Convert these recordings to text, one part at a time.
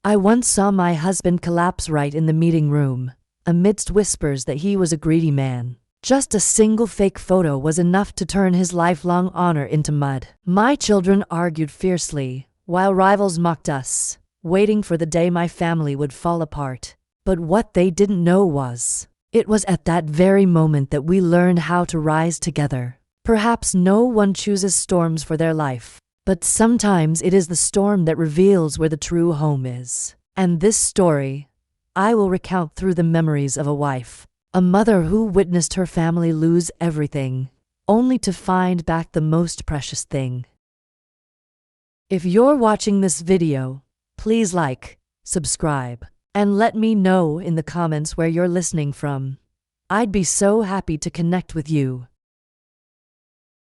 I once saw my husband collapse right in the meeting room, amidst whispers that he was a greedy man. Just a single fake photo was enough to turn his lifelong honor into mud. My children argued fiercely, while rivals mocked us, waiting for the day my family would fall apart. But what they didn't know was, it was at that very moment that we learned how to rise together. Perhaps no one chooses storms for their life, but sometimes it is the storm that reveals where the true home is. And this story, I will recount through the memories of a wife, a mother who witnessed her family lose everything, only to find back the most precious thing. If you're watching this video, please like, subscribe, and let me know in the comments where you're listening from. I'd be so happy to connect with you.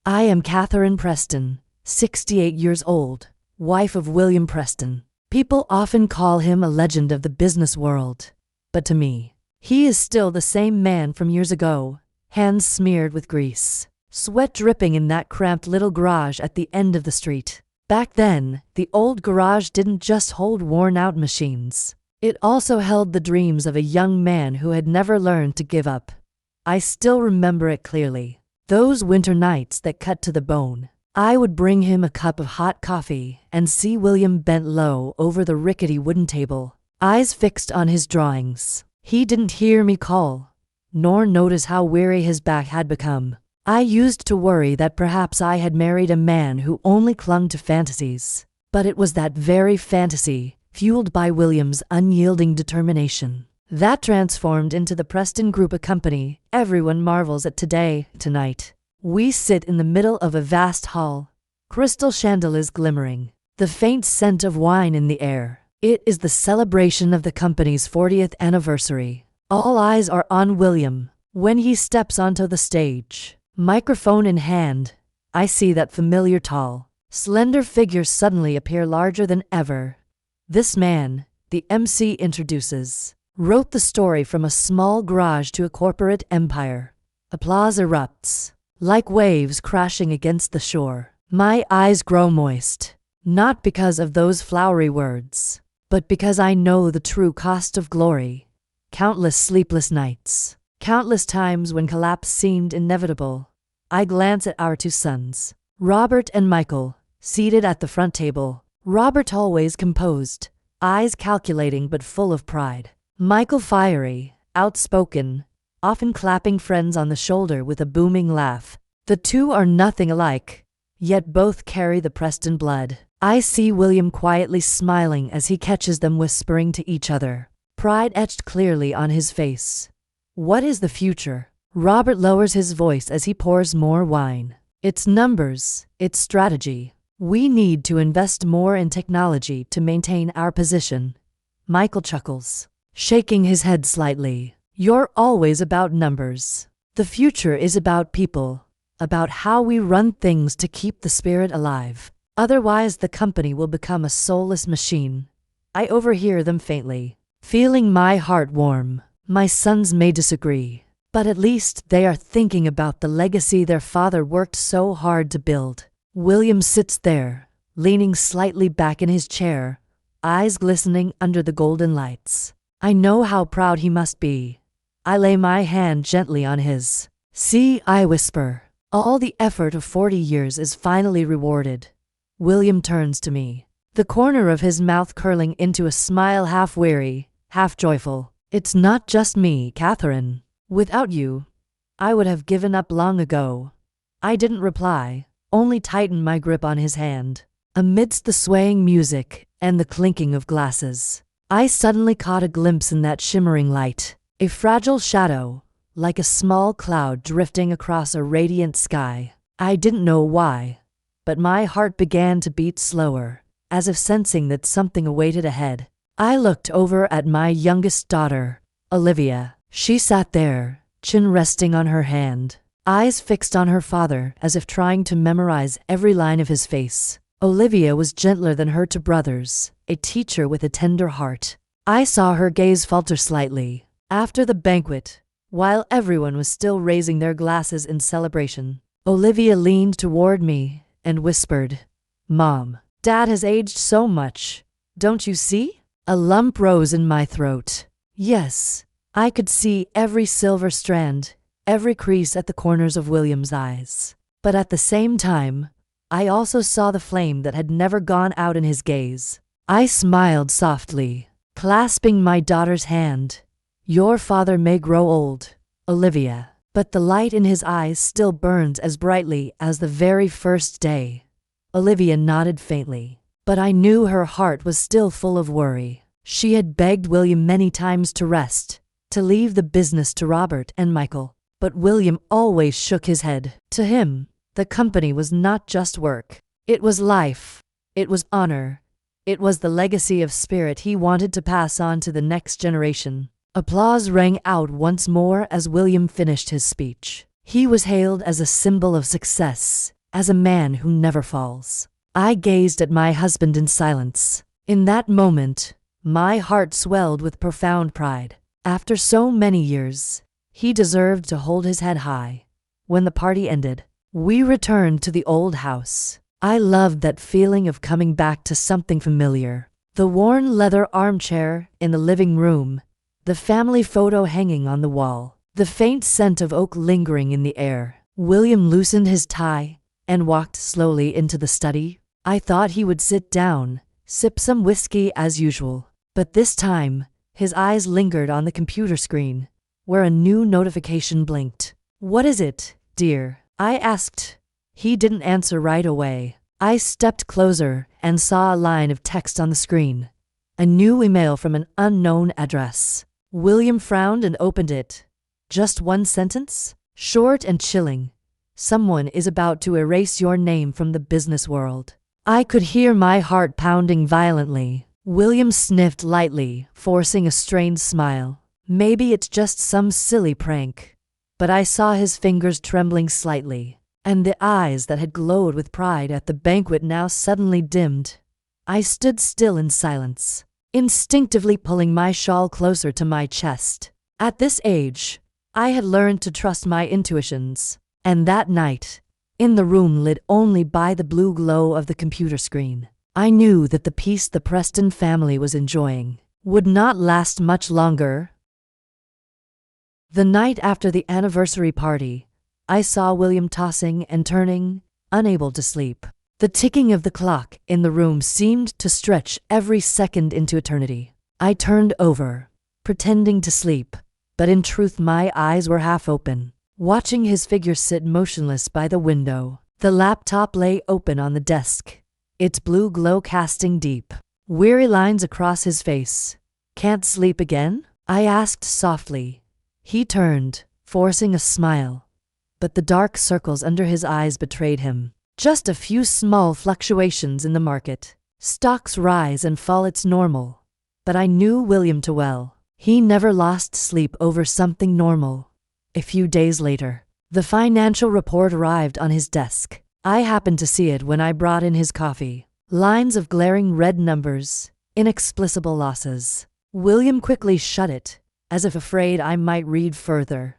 I am Katherine Preston, 68 years old, wife of William Preston. People often call him a legend of the business world, but to me, he is still the same man from years ago, hands smeared with grease, sweat dripping in that cramped little garage at the end of the street. Back then, the old garage didn't just hold worn-out machines. It also held the dreams of a young man who had never learned to give up. I still remember it clearly. Those winter nights that cut to the bone. I would bring him a cup of hot coffee and see William bent low over the rickety wooden table, eyes fixed on his drawings. He didn't hear me call, nor notice how weary his back had become. I used to worry that perhaps I had married a man who only clung to fantasies. But it was that very fantasy, fueled by William's unyielding determination, that transformed into the Preston Group, a company everyone marvels at today. Tonight, we sit in the middle of a vast hall, crystal chandeliers glimmering, the faint scent of wine in the air. It is the celebration of the company's 40th anniversary. All eyes are on William. When he steps onto the stage, microphone in hand, I see that familiar tall, slender figure suddenly appear larger than ever. This man, the MC introduces, wrote the story from a small garage to a corporate empire. Applause erupts, like waves crashing against the shore. My eyes grow moist, not because of those flowery words, but because I know the true cost of glory. Countless sleepless nights, countless times when collapse seemed inevitable. I glance at our two sons, Robert and Michael, seated at the front table. Robert always composed, eyes calculating but full of pride. Michael fiery, outspoken, often clapping friends on the shoulder with a booming laugh. The two are nothing alike, yet both carry the Preston blood. I see William quietly smiling as he catches them whispering to each other, pride etched clearly on his face. What is the future? Robert lowers his voice as he pours more wine. It's numbers, it's strategy. We need to invest more in technology to maintain our position. Michael chuckles, shaking his head slightly. You're always about numbers. The future is about people, about how we run things to keep the spirit alive. Otherwise, the company will become a soulless machine. I overhear them faintly, feeling my heart warm. My sons may disagree, but at least they are thinking about the legacy their father worked so hard to build. William sits there, leaning slightly back in his chair, eyes glistening under the golden lights. I know how proud he must be. I lay my hand gently on his. See, I whisper, all the effort of 40 years is finally rewarded. William turns to me, the corner of his mouth curling into a smile, half weary, half joyful. It's not just me, Katherine. Without you, I would have given up long ago. I didn't reply, only tightened my grip on his hand. Amidst the swaying music and the clinking of glasses, I suddenly caught a glimpse in that shimmering light, a fragile shadow, like a small cloud drifting across a radiant sky. I didn't know why, but my heart began to beat slower, as if sensing that something awaited ahead. I looked over at my youngest daughter, Olivia. She sat there, chin resting on her hand, eyes fixed on her father as if trying to memorize every line of his face. Olivia was gentler than her two brothers, a teacher with a tender heart. I saw her gaze falter slightly. After the banquet, while everyone was still raising their glasses in celebration, Olivia leaned toward me and whispered, "Mom, Dad has aged so much. Don't you see?" A lump rose in my throat. Yes, I could see every silver strand, every crease at the corners of William's eyes. But at the same time, I also saw the flame that had never gone out in his gaze. I smiled softly, clasping my daughter's hand. Your father may grow old, Olivia, but the light in his eyes still burns as brightly as the very first day. Olivia nodded faintly, but I knew her heart was still full of worry. She had begged William many times to rest, to leave the business to Robert and Michael, but William always shook his head. To him, the company was not just work. It was life. It was honor. It was the legacy of spirit he wanted to pass on to the next generation. Applause rang out once more as William finished his speech. He was hailed as a symbol of success, as a man who never falls. I gazed at my husband in silence. In that moment, my heart swelled with profound pride. After so many years, he deserved to hold his head high. When the party ended, we returned to the old house. I loved that feeling of coming back to something familiar. The worn leather armchair in the living room, the family photo hanging on the wall, the faint scent of oak lingering in the air. William loosened his tie and walked slowly into the study. I thought he would sit down, sip some whiskey as usual, but this time, his eyes lingered on the computer screen, where a new notification blinked. "What is it, dear?" I asked. He didn't answer right away. I stepped closer and saw a line of text on the screen. A new email from an unknown address. William frowned and opened it. Just one sentence? Short and chilling. "Someone is about to erase your name from the business world." I could hear my heart pounding violently. William sniffed lightly, forcing a strained smile. Maybe it's just some silly prank. But I saw his fingers trembling slightly, and the eyes that had glowed with pride at the banquet now suddenly dimmed. I stood still in silence, instinctively pulling my shawl closer to my chest. At this age, I had learned to trust my intuitions, and that night, in the room lit only by the blue glow of the computer screen, I knew that the peace the Preston family was enjoying would not last much longer. The night after the anniversary party, I saw William tossing and turning, unable to sleep. The ticking of the clock in the room seemed to stretch every second into eternity. I turned over, pretending to sleep, but in truth my eyes were half open, watching his figure sit motionless by the window. The laptop lay open on the desk, its blue glow casting deep, weary lines across his face. "Can't sleep again?" I asked softly. He turned, forcing a smile, but the dark circles under his eyes betrayed him. "Just a few small fluctuations in the market. Stocks rise and fall, it's normal." But I knew William too well. He never lost sleep over something normal. A few days later, the financial report arrived on his desk. I happened to see it when I brought in his coffee. Lines of glaring red numbers, inexplicable losses. William quickly shut it, as if afraid I might read further.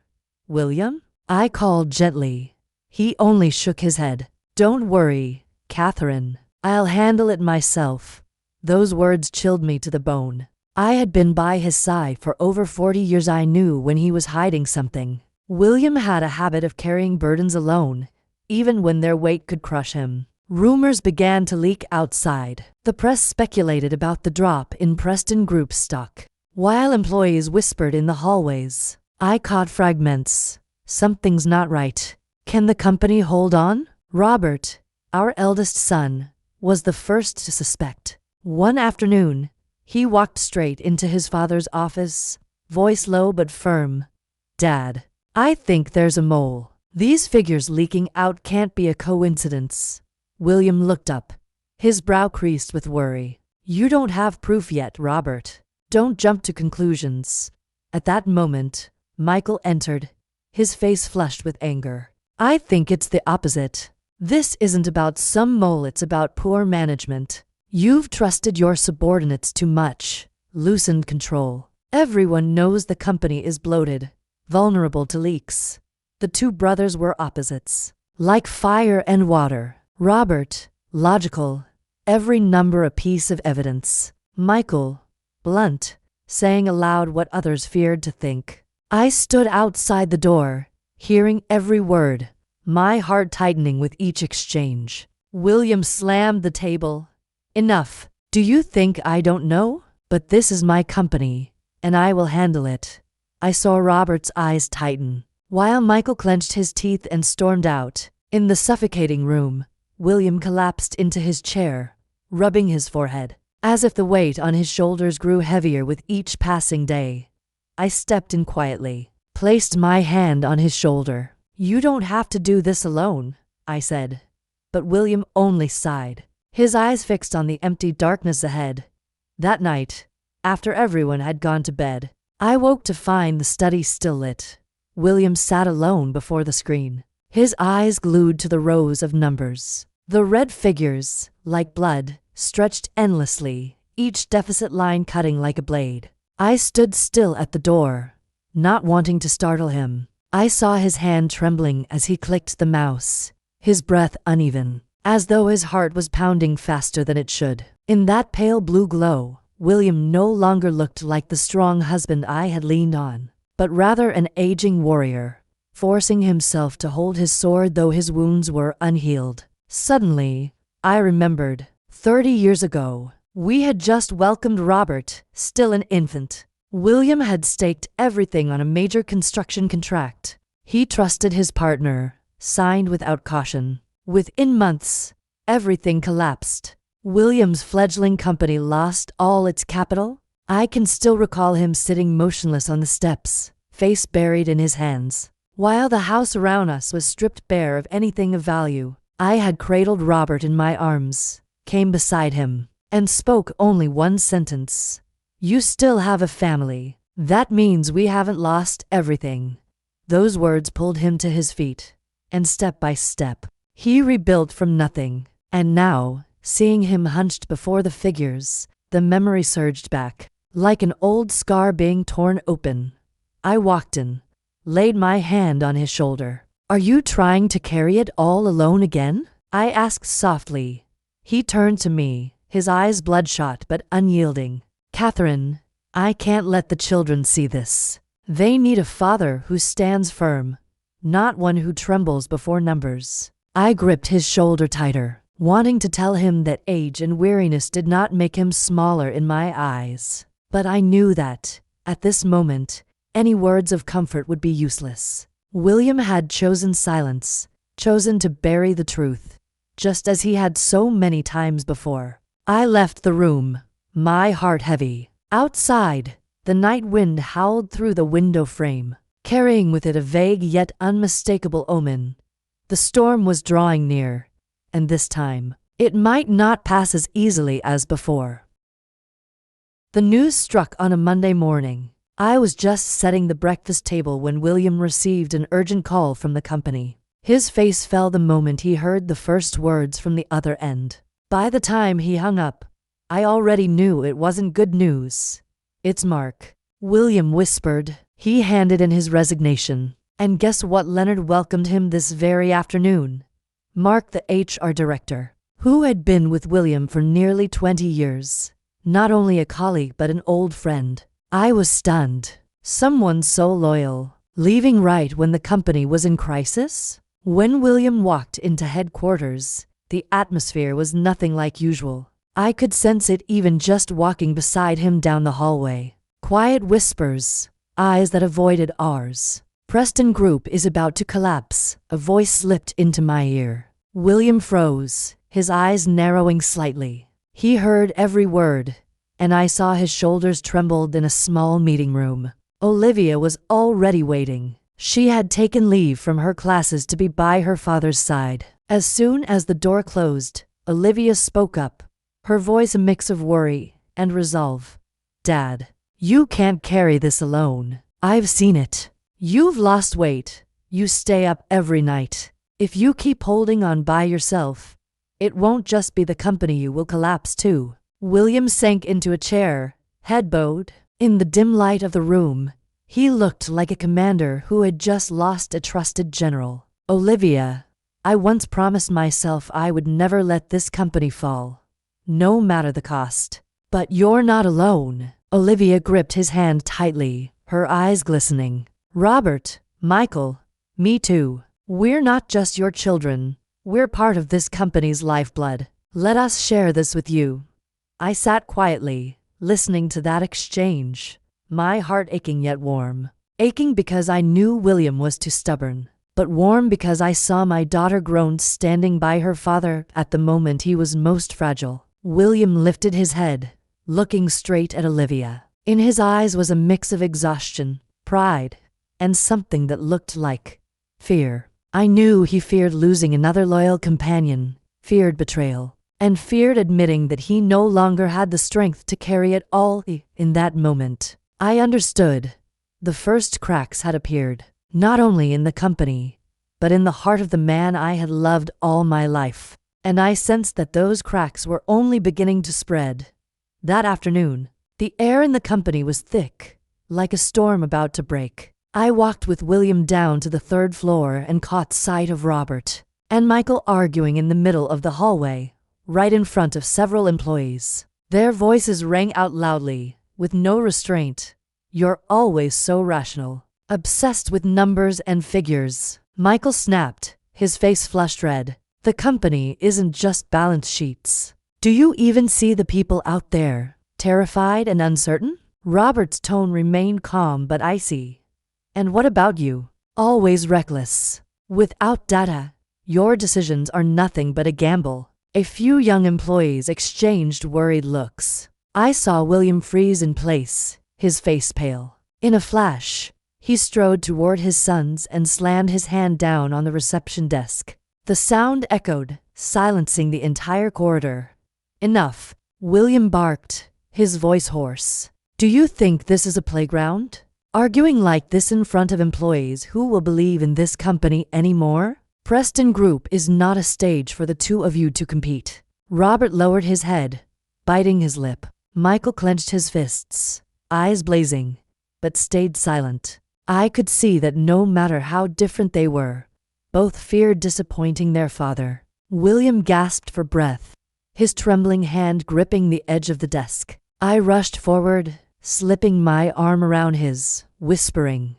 "William?" I called gently. He only shook his head. "Don't worry, Katherine. I'll handle it myself." Those words chilled me to the bone. I had been by his side for over 40 years. I knew when he was hiding something. William had a habit of carrying burdens alone, even when their weight could crush him. Rumors began to leak outside. The press speculated about the drop in Preston Group stock, while employees whispered in the hallways. I caught fragments. "Something's not right. Can the company hold on?" Robert, our eldest son, was the first to suspect. One afternoon, he walked straight into his father's office, voice low but firm. "Dad, I think there's a mole. These figures leaking out can't be a coincidence." William looked up, his brow creased with worry. "You don't have proof yet, Robert. Don't jump to conclusions." At that moment, Michael entered, his face flushed with anger. "I think it's the opposite. This isn't about some mole, it's about poor management. You've trusted your subordinates too much, loosened control. Everyone knows the company is bloated, vulnerable to leaks." The two brothers were opposites, like fire and water. Robert, logical, every number a piece of evidence. Michael, blunt, saying aloud what others feared to think. I stood outside the door, hearing every word, my heart tightening with each exchange. William slammed the table. Enough. Do you think I don't know? But this is my company, and I will handle it. I saw Robert's eyes tighten, while Michael clenched his teeth and stormed out. In the suffocating room, William collapsed into his chair, rubbing his forehead, as if the weight on his shoulders grew heavier with each passing day. I stepped in quietly, placed my hand on his shoulder. You don't have to do this alone, I said. But William only sighed, his eyes fixed on the empty darkness ahead. That night, after everyone had gone to bed, I woke to find the study still lit. William sat alone before the screen, his eyes glued to the rows of numbers. The red figures, like blood, stretched endlessly, each deficit line cutting like a blade. I stood still at the door, not wanting to startle him. I saw his hand trembling as he clicked the mouse, his breath uneven, as though his heart was pounding faster than it should. In that pale blue glow, William no longer looked like the strong husband I had leaned on, but rather an aging warrior, forcing himself to hold his sword though his wounds were unhealed. Suddenly, I remembered, 30 years ago, we had just welcomed Robert, still an infant. William had staked everything on a major construction contract. He trusted his partner, signed without caution. Within months, everything collapsed. William's fledgling company lost all its capital. I can still recall him sitting motionless on the steps, face buried in his hands. While the house around us was stripped bare of anything of value, I had cradled Robert in my arms, came beside him, and spoke only one sentence. You still have a family. That means we haven't lost everything. Those words pulled him to his feet, and step by step, he rebuilt from nothing. And now, seeing him hunched before the figures, the memory surged back, like an old scar being torn open. I walked in, laid my hand on his shoulder. Are you trying to carry it all alone again? I asked softly. He turned to me, his eyes bloodshot but unyielding. Katherine, I can't let the children see this. They need a father who stands firm, not one who trembles before numbers. I gripped his shoulder tighter, wanting to tell him that age and weariness did not make him smaller in my eyes. But I knew that, at this moment, any words of comfort would be useless. William had chosen silence, chosen to bury the truth, just as he had so many times before. I left the room, my heart heavy. Outside, the night wind howled through the window frame, carrying with it a vague yet unmistakable omen. The storm was drawing near, and this time, it might not pass as easily as before. The news struck on a Monday morning. I was just setting the breakfast table when William received an urgent call from the company. His face fell the moment he heard the first words from the other end. By the time he hung up, I already knew it wasn't good news. It's Mark, William whispered. He handed in his resignation. And guess what? Leonard welcomed him this very afternoon. Mark, the HR director, who had been with William for nearly 20 years. Not only a colleague but an old friend. I was stunned. Someone so loyal, leaving right when the company was in crisis? When William walked into headquarters, the atmosphere was nothing like usual. I could sense it even just walking beside him down the hallway. Quiet whispers, eyes that avoided ours. Preston Group is about to collapse, a voice slipped into my ear. William froze, his eyes narrowing slightly. He heard every word, and I saw his shoulders trembled in a small meeting room. Olivia was already waiting. She had taken leave from her classes to be by her father's side. As soon as the door closed, Olivia spoke up, her voice a mix of worry and resolve. Dad, you can't carry this alone. I've seen it. You've lost weight. You stay up every night. If you keep holding on by yourself, it won't just be the company, you will collapse too. William sank into a chair, head bowed. In the dim light of the room, he looked like a commander who had just lost a trusted general. Olivia, I once promised myself I would never let this company fall, no matter the cost. But you're not alone. Olivia gripped his hand tightly, her eyes glistening. Robert, Michael, me too. We're not just your children. We're part of this company's lifeblood. Let us share this with you. I sat quietly, listening to that exchange, my heart aching yet warm. Aching because I knew William was too stubborn, but warm because I saw my daughter grown standing by her father at the moment he was most fragile. William lifted his head, looking straight at Olivia. In his eyes was a mix of exhaustion, pride, and something that looked like fear. I knew he feared losing another loyal companion, feared betrayal, and feared admitting that he no longer had the strength to carry it all. In that moment, I understood. The first cracks had appeared, not only in the company, but in the heart of the man I had loved all my life. And I sensed that those cracks were only beginning to spread. That afternoon, the air in the company was thick, like a storm about to break. I walked with William down to the third floor and caught sight of Robert and Michael arguing in the middle of the hallway, right in front of several employees. Their voices rang out loudly, with no restraint. "You're always so rational. Obsessed with numbers and figures." Michael snapped, his face flushed red. "The company isn't just balance sheets. Do you even see the people out there, terrified and uncertain?" Robert's tone remained calm but icy. "And what about you? Always reckless. Without data, your decisions are nothing but a gamble." A few young employees exchanged worried looks. I saw William freeze in place, his face pale. In a flash, he strode toward his sons and slammed his hand down on the reception desk. The sound echoed, silencing the entire corridor. "Enough," William barked, his voice hoarse. "Do you think this is a playground? Arguing like this in front of employees who will believe in this company anymore? Preston Group is not a stage for the two of you to compete." Robert lowered his head, biting his lip. Michael clenched his fists, eyes blazing, but stayed silent. I could see that no matter how different they were, both feared disappointing their father. William gasped for breath, his trembling hand gripping the edge of the desk. I rushed forward, slipping my arm around his, whispering,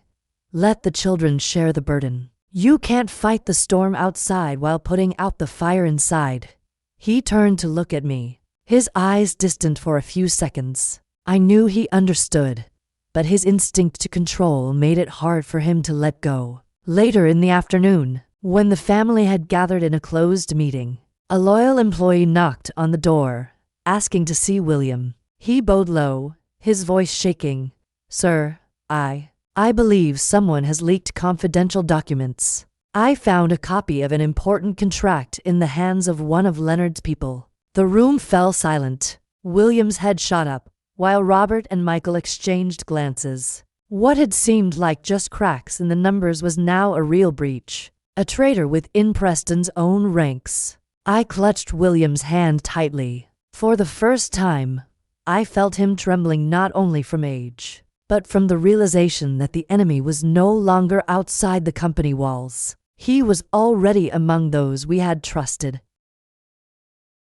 "Let the children share the burden. You can't fight the storm outside while putting out the fire inside." He turned to look at me, his eyes distant for a few seconds. I knew he understood, but his instinct to control made it hard for him to let go. Later in the afternoon, when the family had gathered in a closed meeting, a loyal employee knocked on the door, asking to see William. He bowed low, his voice shaking. "Sir, I believe someone has leaked confidential documents. I found a copy of an important contract in the hands of one of Leonard's people." The room fell silent. William's head shot up, while Robert and Michael exchanged glances. What had seemed like just cracks in the numbers was now a real breach, a traitor within Preston's own ranks. I clutched William's hand tightly. For the first time, I felt him trembling not only from age, but from the realization that the enemy was no longer outside the company walls. He was already among those we had trusted.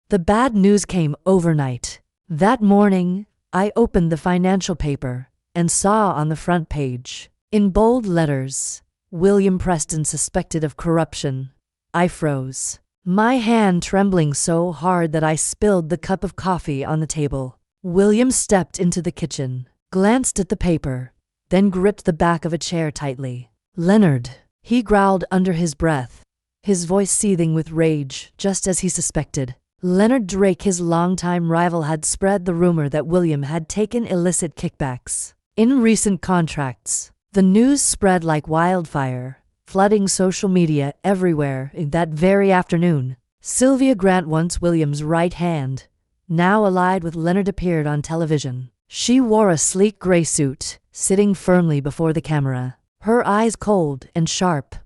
The bad news came overnight. That morning, I opened the financial paper and saw on the front page, in bold letters, "William Preston suspected of corruption." I froze, my hand trembling so hard that I spilled the cup of coffee on the table. William stepped into the kitchen, glanced at the paper, then gripped the back of a chair tightly. "Leonard," he growled under his breath, his voice seething with rage, just as he suspected. Leonard Drake, his longtime rival, had spread the rumor that William had taken illicit kickbacks in recent contracts. The news spread like wildfire, flooding social media everywhere. In that very afternoon, Sylvia Grant, once William's right hand, now allied with Leonard, appeared on television. She wore a sleek gray suit, sitting firmly before the camera, her eyes cold and sharp.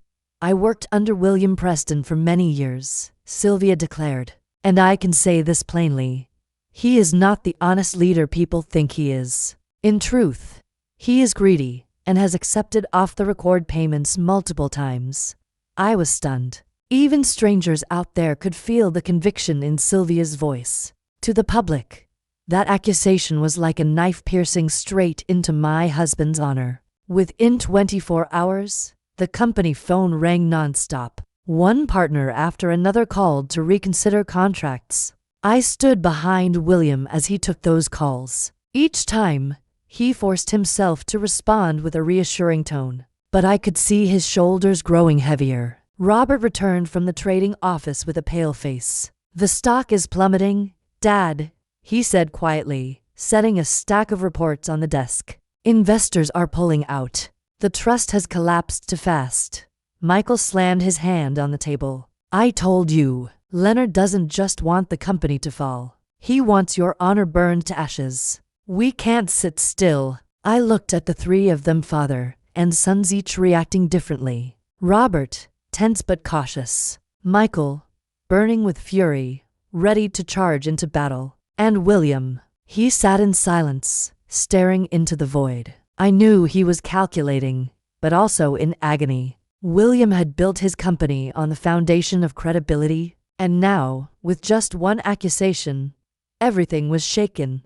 "I worked under William Preston for many years," Sylvia declared, "and I can say this plainly. He is not the honest leader people think he is. In truth, he is greedy and has accepted off-the-record payments multiple times." I was stunned. Even strangers out there could feel the conviction in Sylvia's voice. To the public, That accusation was like a knife piercing straight into my husband's honor. Within 24 hours, the company phone rang nonstop. One partner after another called to reconsider contracts. I stood behind William as he took those calls. Each time, he forced himself to respond with a reassuring tone. But I could see his shoulders growing heavier. Robert returned from the trading office with a pale face. "The stock is plummeting, Dad," he said quietly, setting a stack of reports on the desk. "Investors are pulling out. The trust has collapsed too fast." Michael slammed his hand on the table. "I told you, Leonard doesn't just want the company to fall. He wants your honor burned to ashes. We can't sit still." I looked at the three of them, father and sons, each reacting differently. Robert, tense but cautious. Michael, burning with fury, ready to charge into battle. And William, he sat in silence, staring into the void. I knew he was calculating, but also in agony. William had built his company on the foundation of credibility, and now, with just one accusation, everything was shaken.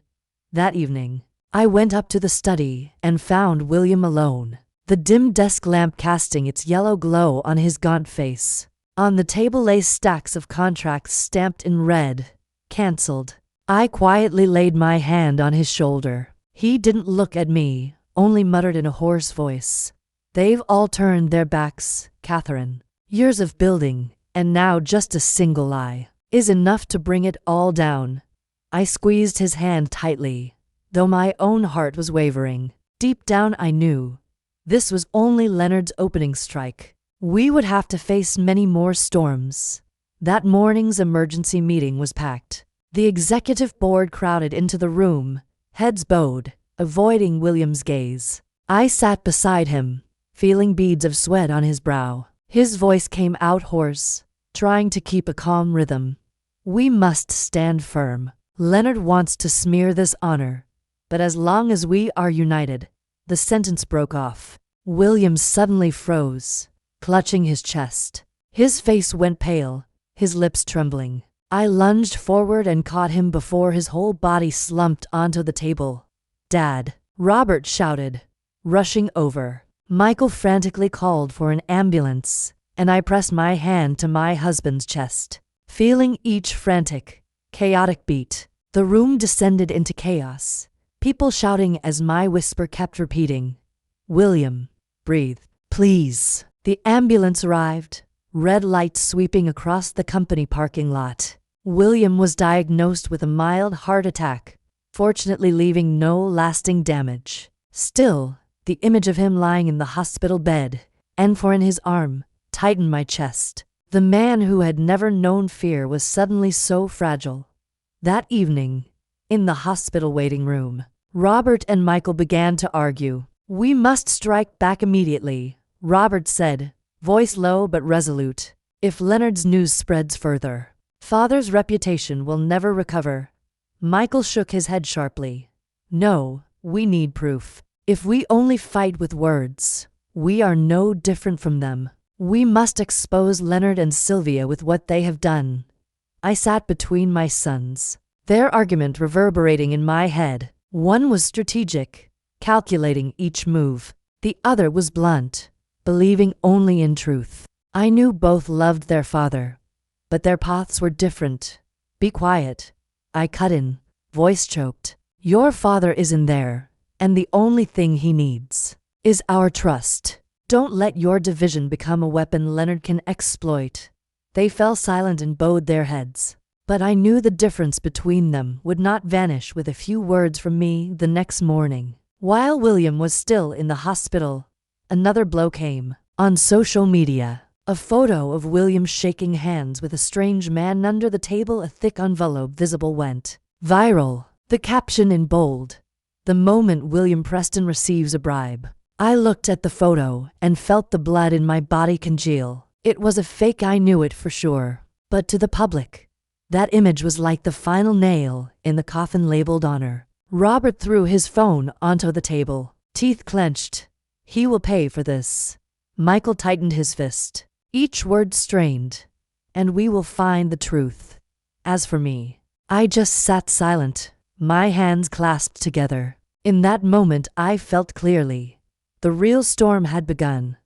That evening, I went up to the study and found William alone, the dim desk lamp casting its yellow glow on his gaunt face. On the table lay stacks of contracts stamped in red, cancelled. I quietly laid my hand on his shoulder. He didn't look at me, only muttered in a hoarse voice, "They've all turned their backs, Katherine. Years of building, and now just a single lie is enough to bring it all down." I squeezed his hand tightly, though my own heart was wavering. Deep down I knew this was only Leonard's opening strike. We would have to face many more storms. That morning's emergency meeting was packed. The executive board crowded into the room, heads bowed, avoiding William's gaze. I sat beside him, feeling beads of sweat on his brow. His voice came out hoarse, trying to keep a calm rhythm. "We must stand firm. Leonard wants to smear this honor, but as long as we are united." The sentence broke off. William suddenly froze, clutching his chest. His face went pale, his lips trembling. I lunged forward and caught him before his whole body slumped onto the table. "Dad!" Robert shouted, rushing over. Michael frantically called for an ambulance, and I pressed my hand to my husband's chest, feeling each frantic, chaotic beat. The room descended into chaos, people shouting as my whisper kept repeating, "William, breathe, please." The ambulance arrived, red lights sweeping across the company parking lot. William was diagnosed with a mild heart attack, fortunately leaving no lasting damage. Still, the image of him lying in the hospital bed, and for in his arm, tightened my chest. The man who had never known fear was suddenly so fragile. That evening, in the hospital waiting room, Robert and Michael began to argue. "We must strike back immediately," Robert said, voice low but resolute. "If Leonard's news spreads further, Father's reputation will never recover." Michael shook his head sharply. "No, we need proof. If we only fight with words, we are no different from them. We must expose Leonard and Sylvia with what they have done." I sat between my sons, their argument reverberating in my head. One was strategic, calculating each move. The other was blunt, believing only in truth. I knew both loved their father, but their paths were different. "Be quiet," I cut in, voice choked. "Your father isn't there, and the only thing he needs is our trust. Don't let your division become a weapon Leonard can exploit." They fell silent and bowed their heads, but I knew the difference between them would not vanish with a few words from me the next morning. While William was still in the hospital, another blow came. On social media, a photo of William shaking hands with a strange man under the table, a thick envelope visible, went viral. The caption in bold, "The moment William Preston receives a bribe." I looked at the photo and felt the blood in my body congeal. It was a fake, I knew it for sure. But to the public, that image was like the final nail in the coffin labeled honor. Robert threw his phone onto the table, teeth clenched. "He will pay for this." Michael tightened his fist, each word strained. "And we will find the truth." As for me, I just sat silent, my hands clasped together. In that moment, I felt clearly. The real storm had begun.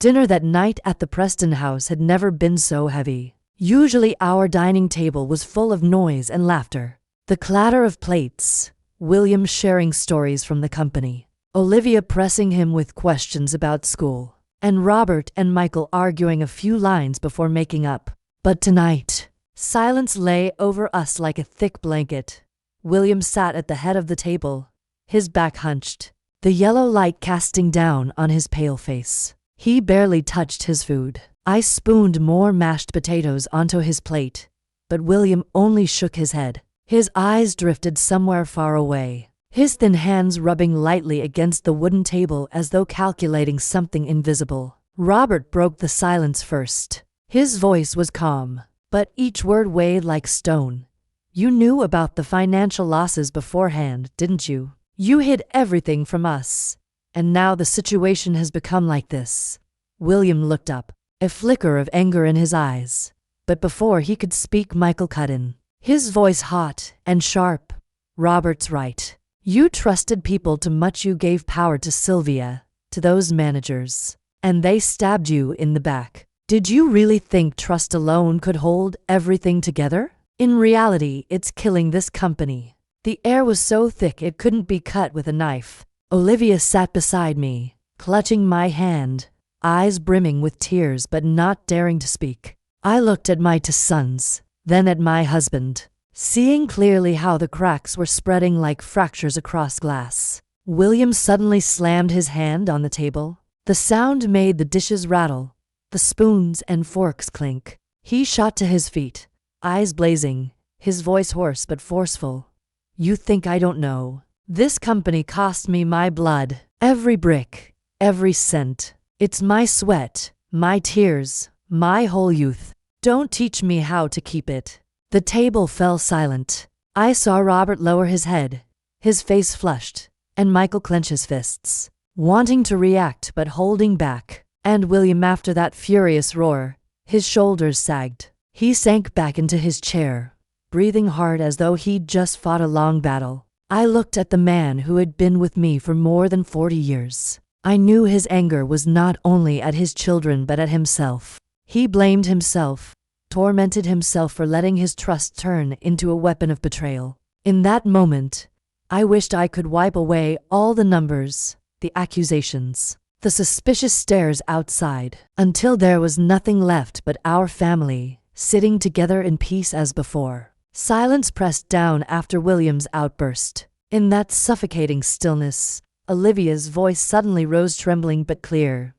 Dinner that night at the Preston house had never been so heavy. Usually our dining table was full of noise and laughter. The clatter of plates, William sharing stories from the company, Olivia pressing him with questions about school, and Robert and Michael arguing a few lines before making up. But tonight, silence lay over us like a thick blanket. William sat at the head of the table, his back hunched, the yellow light casting down on his pale face. He barely touched his food. I spooned more mashed potatoes onto his plate, but William only shook his head. His eyes drifted somewhere far away, his thin hands rubbing lightly against the wooden table as though calculating something invisible. Robert broke the silence first. His voice was calm, but each word weighed like stone. You knew about the financial losses beforehand, didn't you? You hid everything from us, and now the situation has become like this. William looked up, a flicker of anger in his eyes, but before he could speak, Michael cut in, his voice hot and sharp. Robert's right. You trusted people too much. You gave power to Sylvia, to those managers, and they stabbed you in the back. Did you really think trust alone could hold everything together? In reality, it's killing this company. The air was so thick it couldn't be cut with a knife. Olivia sat beside me, clutching my hand, eyes brimming with tears but not daring to speak. I looked at my two sons, then at my husband, seeing clearly how the cracks were spreading like fractures across glass. William suddenly slammed his hand on the table. The sound made the dishes rattle, the spoons and forks clink. He shot to his feet, eyes blazing, his voice hoarse but forceful. You think I don't know? This company cost me my blood, every brick, every cent. It's my sweat, my tears, my whole youth. Don't teach me how to keep it. The table fell silent. I saw Robert lower his head, his face flushed, and Michael clench his fists, wanting to react but holding back. And William, after that furious roar, his shoulders sagged. He sank back into his chair, breathing hard as though he'd just fought a long battle. I looked at the man who had been with me for more than 40 years. I knew his anger was not only at his children but at himself. He blamed himself, tormented himself for letting his trust turn into a weapon of betrayal. In that moment, I wished I could wipe away all the numbers, the accusations, the suspicious stares outside, until there was nothing left but our family, sitting together in peace as before. Silence pressed down after William's outburst. In that suffocating stillness, Olivia's voice suddenly rose, trembling but clear.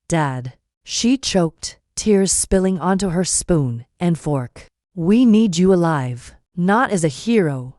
Dad. She choked, tears spilling onto her spoon and fork. We need you alive, not as a hero.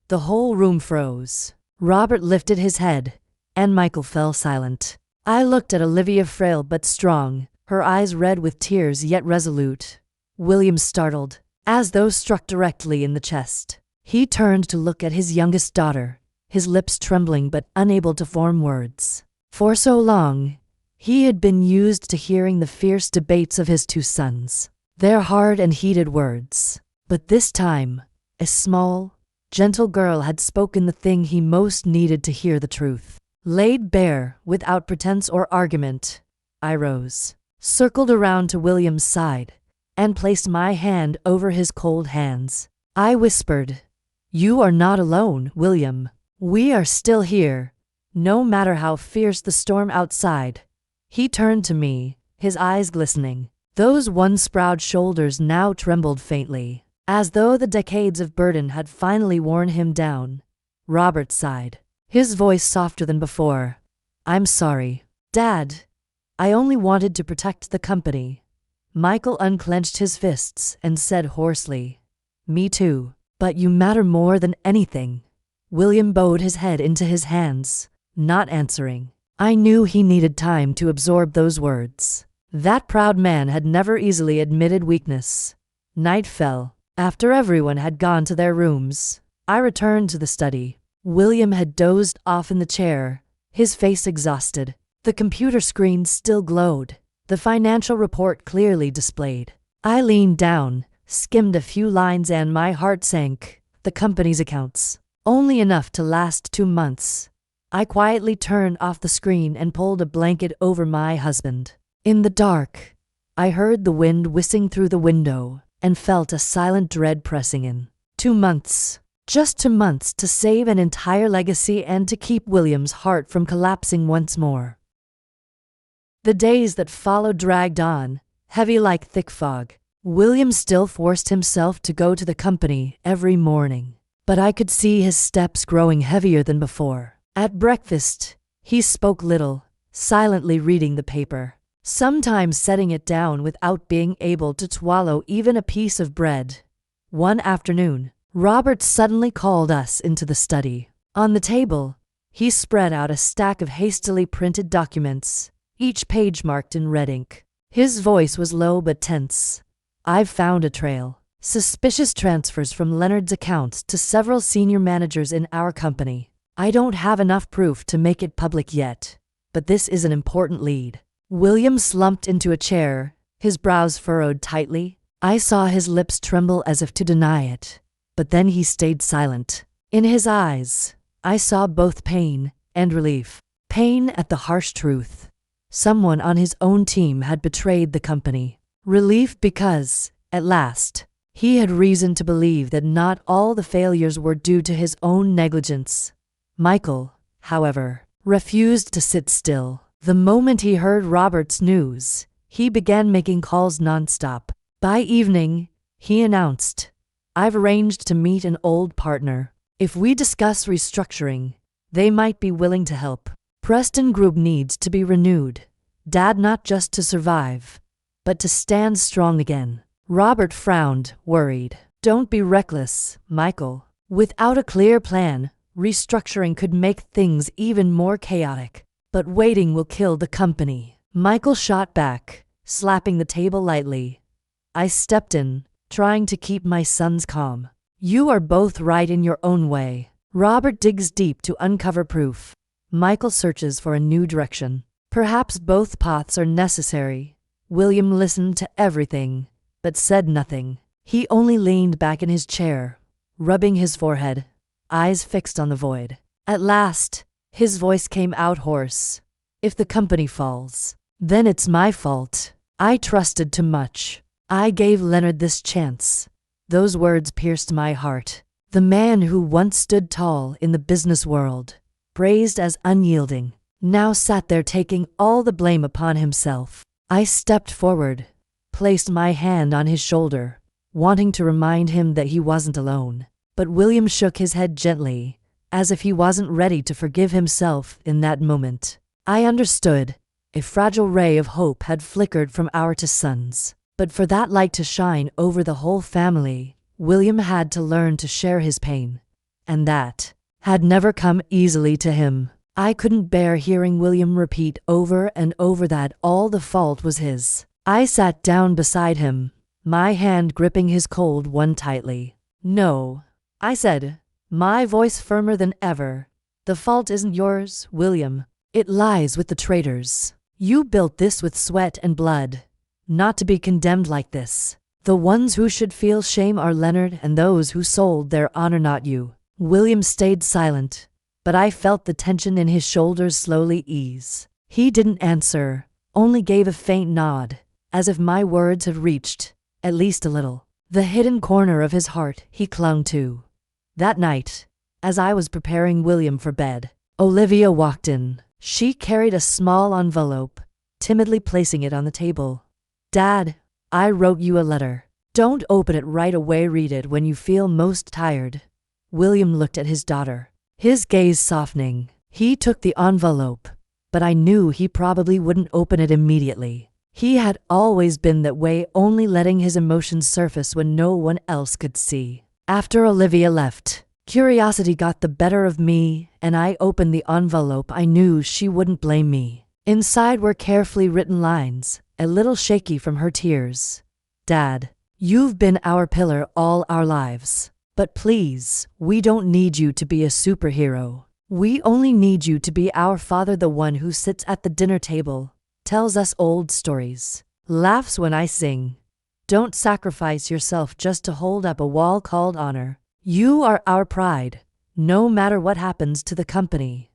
The whole room froze. Robert lifted his head, and Michael fell silent. I looked at Olivia, frail but strong, her eyes red with tears yet resolute. William startled, as though struck directly in the chest. He turned to look at his youngest daughter, his lips trembling but unable to form words. For so long, he had been used to hearing the fierce debates of his two sons, their hard and heated words. But this time, a small, gentle girl had spoken the thing he most needed to hear, the truth. Laid bare, without pretense or argument, I rose, circled around to William's side, and placed my hand over his cold hands. I whispered, You are not alone, William. We are still here, no matter how fierce the storm outside. He turned to me, his eyes glistening. Those once proud shoulders now trembled faintly, as though the decades of burden had finally worn him down. Robert sighed, his voice softer than before. I'm sorry, Dad. I only wanted to protect the company. Michael unclenched his fists and said hoarsely, Me too. But you matter more than anything. William bowed his head into his hands, not answering. I knew he needed time to absorb those words. That proud man had never easily admitted weakness. Night fell. After everyone had gone to their rooms, I returned to the study. William had dozed off in the chair, his face exhausted. The computer screen still glowed, the financial report clearly displayed. I leaned down, skimmed a few lines, and my heart sank. the company's accounts. Only enough to last 2 months. I quietly turned off the screen and pulled a blanket over my husband. In the dark, I heard the wind whistling through the window and felt a silent dread pressing in. 2 months. Just 2 months to save an entire legacy and to keep William's heart from collapsing once more. The days that followed dragged on, heavy like thick fog. William still forced himself to go to the company every morning, but I could see his steps growing heavier than before. At breakfast, he spoke little, silently reading the paper, sometimes setting it down without being able to swallow even a piece of bread. One afternoon, Robert suddenly called us into the study. On the table, he spread out a stack of hastily printed documents, each page marked in red ink. His voice was low but tense. "I've found a trail. Suspicious transfers from Leonard's accounts to several senior managers in our company. I don't have enough proof to make it public yet, but this is an important lead." William slumped into a chair, his brows furrowed tightly. I saw his lips tremble as if to deny it, but then he stayed silent. In his eyes, I saw both pain and relief. Pain at the harsh truth. Someone on his own team had betrayed the company. Relief because, at last, he had reason to believe that not all the failures were due to his own negligence. Michael, however, refused to sit still. The moment he heard Robert's news, he began making calls nonstop. By evening, he announced, "I've arranged to meet an old partner. If we discuss restructuring, they might be willing to help. Preston Group needs to be renewed. Dad, not just to survive, but to stand strong again." Robert frowned, worried. "Don't be reckless, Michael. Without a clear plan, restructuring could make things even more chaotic. But waiting will kill the company." Michael shot back, slapping the table lightly. I stepped in, trying to keep my sons calm. "You are both right in your own way." Robert digs deep to uncover proof. Michael searches for a new direction. Perhaps both paths are necessary. William listened to everything, but said nothing. He only leaned back in his chair, rubbing his forehead, eyes fixed on the void. At last, his voice came out hoarse. "If the company falls, then it's my fault. I trusted too much. I gave Leonard this chance." Those words pierced my heart. The man who once stood tall in the business world, praised as unyielding, now sat there taking all the blame upon himself. I stepped forward, placed my hand on his shoulder, wanting to remind him that he wasn't alone. But William shook his head gently, as if he wasn't ready to forgive himself in that moment. I understood. A fragile ray of hope had flickered from our two sons. But for that light to shine over the whole family, William had to learn to share his pain. And that had never come easily to him. I couldn't bear hearing William repeat over and over that all the fault was his. I sat down beside him, my hand gripping his cold one tightly. "No," I said, my voice firmer than ever. "The fault isn't yours, William. It lies with the traitors. You built this with sweat and blood, not to be condemned like this. The ones who should feel shame are Leonard and those who sold their honor, not you." William stayed silent, but I felt the tension in his shoulders slowly ease. He didn't answer, only gave a faint nod, as if my words had reached, at least a little, the hidden corner of his heart he clung to. That night, as I was preparing William for bed, Olivia walked in. She carried a small envelope, timidly placing it on the table. "Dad, I wrote you a letter. Don't open it right away, read it when you feel most tired." William looked at his daughter, his gaze softening. He took the envelope, but I knew he probably wouldn't open it immediately. He had always been that way, only letting his emotions surface when no one else could see. After Olivia left, curiosity got the better of me, and I opened the envelope. I knew she wouldn't blame me. Inside were carefully written lines, a little shaky from her tears. "Dad, you've been our pillar all our lives. But please, we don't need you to be a superhero. We only need you to be our father, the one who sits at the dinner table, tells us old stories, laughs when I sing. Don't sacrifice yourself just to hold up a wall called honor. You are our pride, no matter what happens to the company.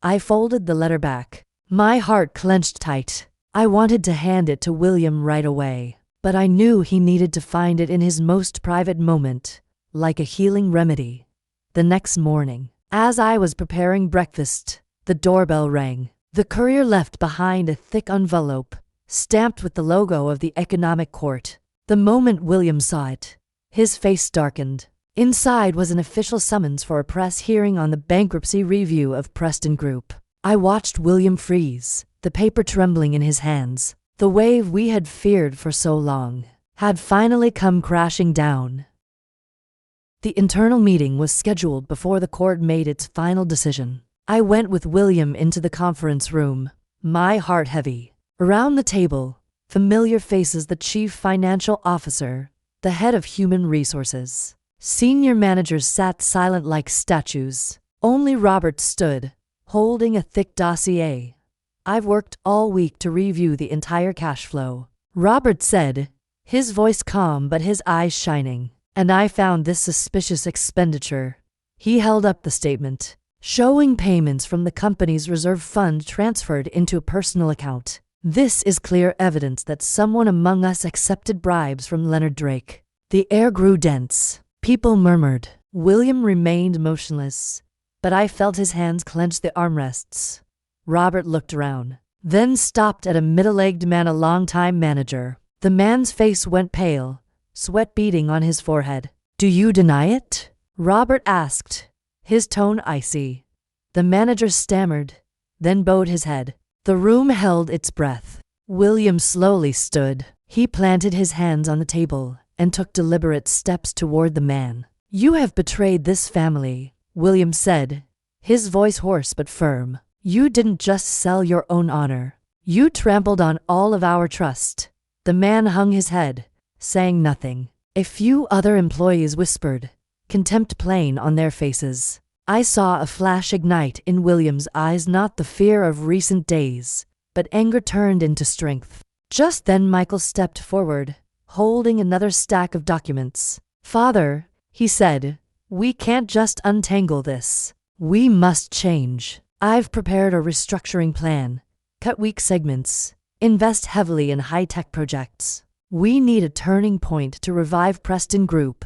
I folded the letter back. My heart clenched tight. I wanted to hand it to William right away, but I knew he needed to find it in his most private moment, like a healing remedy. The next morning, as I was preparing breakfast, the doorbell rang. The courier left behind a thick envelope, stamped with the logo of the Economic Court. The moment William saw it, his face darkened. Inside was an official summons for a press hearing on the bankruptcy review of Preston Group. I watched William freeze, the paper trembling in his hands. The wave we had feared for so long had finally come crashing down. The internal meeting was scheduled before the court made its final decision. I went with William into the conference room, my heart heavy. Around the table, familiar faces: the chief financial officer, the head of human resources. Senior managers sat silent like statues. Only Robert stood, holding a thick dossier. I've worked all week to review the entire cash flow, Robert said, his voice calm but his eyes shining. And I found this suspicious expenditure. He held up the statement, showing payments from the company's reserve fund transferred into a personal account. This is clear evidence that someone among us accepted bribes from Leonard Drake. The air grew dense. People murmured. William remained motionless, but I felt his hands clench the armrests. Robert looked around, then stopped at a middle-aged man, a longtime manager. The man's face went pale, sweat beading on his forehead. "Do you deny it?" Robert asked, his tone icy. The manager stammered, then bowed his head. The room held its breath. William slowly stood. He planted his hands on the table and took deliberate steps toward the man. "You have betrayed this family," William said, his voice hoarse but firm. "You didn't just sell your own honor. You trampled on all of our trust." The man hung his head, saying nothing. A few other employees whispered, contempt plain on their faces. I saw a flash ignite in William's eyes, not the fear of recent days, but anger turned into strength. Just then Michael stepped forward, holding another stack of documents. "Father," he said, "we can't just untangle this. We must change. I've prepared a restructuring plan. Cut weak segments. Invest heavily in high-tech projects. We need a turning point to revive Preston Group."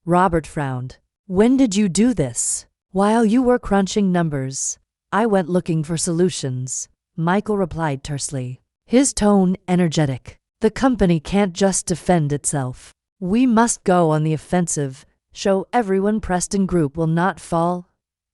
Robert frowned. "When did you do this?" "While you were crunching numbers, I went looking for solutions," Michael replied tersely, his tone energetic. "The company can't just defend itself. We must go on the offensive, show everyone Preston Group will not fall."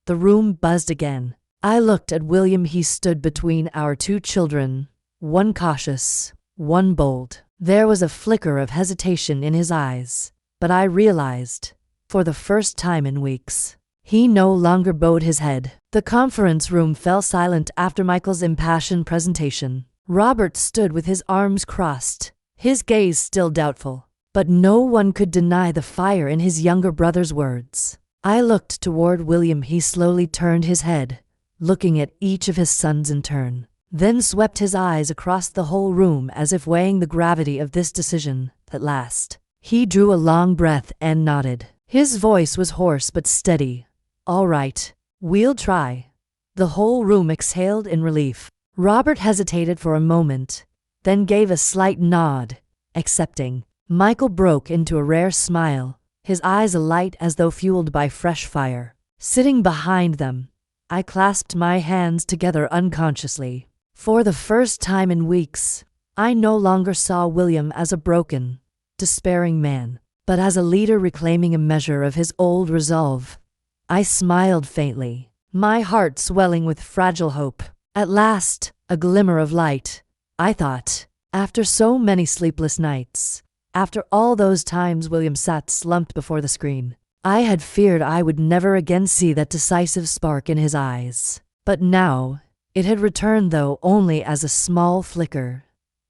The room buzzed again. I looked at William. He stood between our two children, one cautious, one bold. There was a flicker of hesitation in his eyes, but I realized, for the first time in weeks, he no longer bowed his head. The conference room fell silent after Michael's impassioned presentation. Robert stood with his arms crossed, his gaze still doubtful. But no one could deny the fire in his younger brother's words. I looked toward William. He slowly turned his head, looking at each of his sons in turn, then swept his eyes across the whole room as if weighing the gravity of this decision. At last, he drew a long breath and nodded. His voice was hoarse but steady. "All right, we'll try." The whole room exhaled in relief. Robert hesitated for a moment, then gave a slight nod, accepting. Michael broke into a rare smile, his eyes alight as though fueled by fresh fire. Sitting behind them, I clasped my hands together unconsciously. For the first time in weeks, I no longer saw William as a broken, despairing man, but as a leader reclaiming a measure of his old resolve. I smiled faintly, my heart swelling with fragile hope. At last, a glimmer of light, I thought. After so many sleepless nights, after all those times William sat slumped before the screen, I had feared I would never again see that decisive spark in his eyes. But now, it had returned, though only as a small flicker.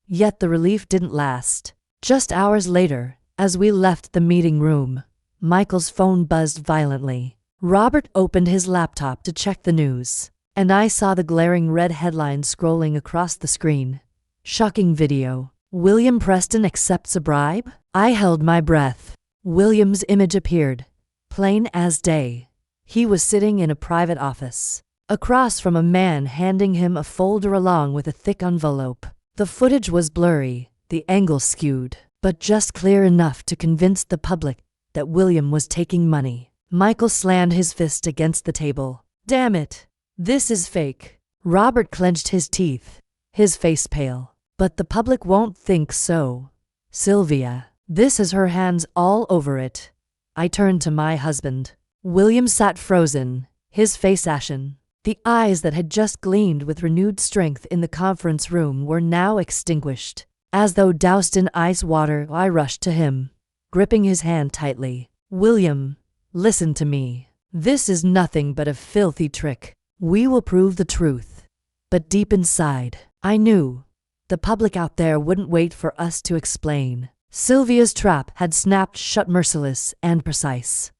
Yet the relief didn't last. Just hours later, as we left the meeting room, Michael's phone buzzed violently. Robert opened his laptop to check the news, and I saw the glaring red headlines scrolling across the screen. Shocking video. William Preston accepts a bribe? I held my breath. William's image appeared, plain as day. He was sitting in a private office, across from a man handing him a folder along with a thick envelope. The footage was blurry, the angle skewed, but just clear enough to convince the public that William was taking money. Michael slammed his fist against the table. Damn it! This is fake. Robert clenched his teeth, his face pale. But the public won't think so. Sylvia, this has her hands all over it. I turned to my husband. William sat frozen, his face ashen. The eyes that had just gleamed with renewed strength in the conference room were now extinguished. As though doused in ice water, I rushed to him, gripping his hand tightly. William, listen to me. This is nothing but a filthy trick. We will prove the truth. But deep inside, I knew the public out there wouldn't wait for us to explain. Sylvia's trap had snapped shut, merciless and precise.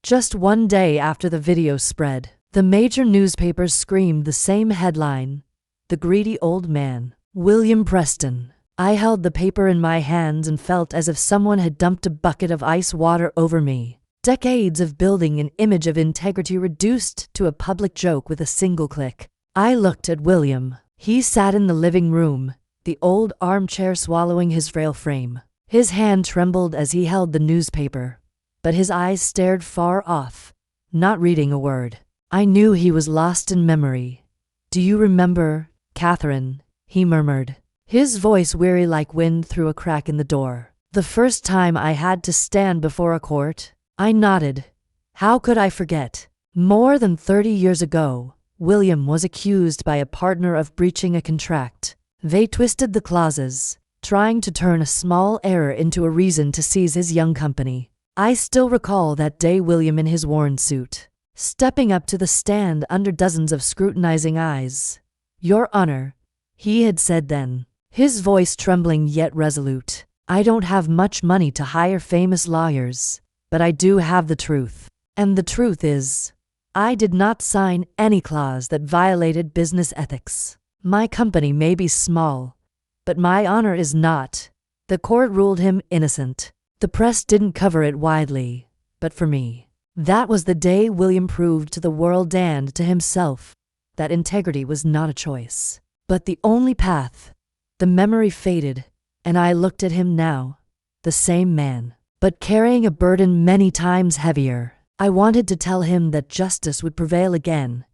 Just one day after the video spread, the major newspapers screamed the same headline: The Greedy Old Man, William Preston. I held the paper in my hands and felt as if someone had dumped a bucket of ice water over me. Decades of building an image of integrity reduced to a public joke with a single click. I looked at William. He sat in the living room, the old armchair swallowing his frail frame. His hand trembled as he held the newspaper, but his eyes stared far off, not reading a word. I knew he was lost in memory. Do you remember, Katherine? He murmured, his voice weary like wind through a crack in the door. The first time I had to stand before a court? I nodded. How could I forget? More than 30 years ago, William was accused by a partner of breaching a contract. They twisted the clauses, trying to turn a small error into a reason to seize his young company. I still recall that day, William in his worn suit, stepping up to the stand under dozens of scrutinizing eyes. Your Honor, he had said then, his voice trembling yet resolute. I don't have much money to hire famous lawyers, but I do have the truth. And the truth is, I did not sign any clause that violated business ethics. My company may be small, but my honor is not. The court ruled him innocent. The press didn't cover it widely, but for me, that was the day William proved to the world and to himself that integrity was not a choice, but the only path. The memory faded, and I looked at him now, the same man, but carrying a burden many times heavier. I wanted to tell him that justice would prevail again,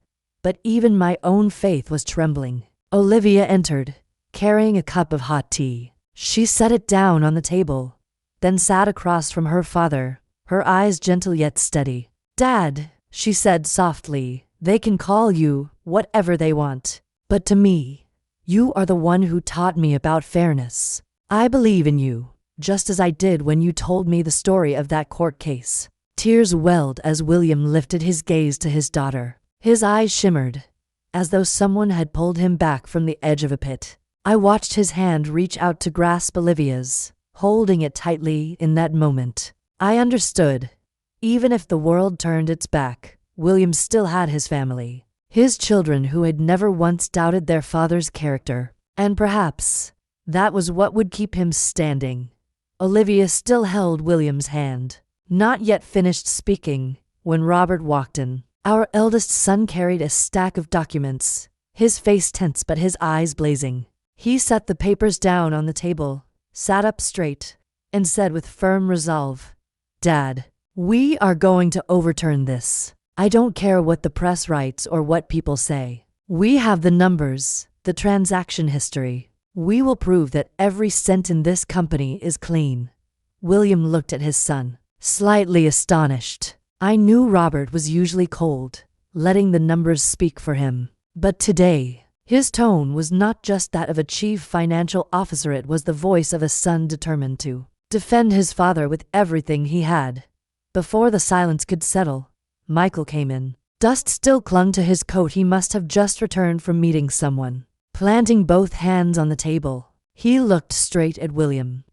but even my own faith was trembling. Olivia entered, carrying a cup of hot tea. She set it down on the table, then sat across from her father, her eyes gentle yet steady. Dad, she said softly, they can call you whatever they want, but to me, you are the one who taught me about fairness. I believe in you, just as I did when you told me the story of that court case. Tears welled as William lifted his gaze to his daughter. His eyes shimmered, as though someone had pulled him back from the edge of a pit. I watched his hand reach out to grasp Olivia's, holding it tightly in that moment. I understood. Even if the world turned its back, William still had his family, his children who had never once doubted their father's character. And perhaps that was what would keep him standing. Olivia still held William's hand, not yet finished speaking, when Robert walked in. Our eldest son carried a stack of documents, his face tense but his eyes blazing. He set the papers down on the table, sat up straight, and said with firm resolve, Dad, we are going to overturn this. I don't care what the press writes or what people say. We have the numbers, the transaction history. We will prove that every cent in this company is clean. William looked at his son, slightly astonished. I knew Robert was usually cold, letting the numbers speak for him. But today, his tone was not just that of a chief financial officer, it was the voice of a son determined to defend his father with everything he had. Before the silence could settle, Michael came in. Dust still clung to his coat. He must have just returned from meeting someone. Planting both hands on the table, he looked straight at William.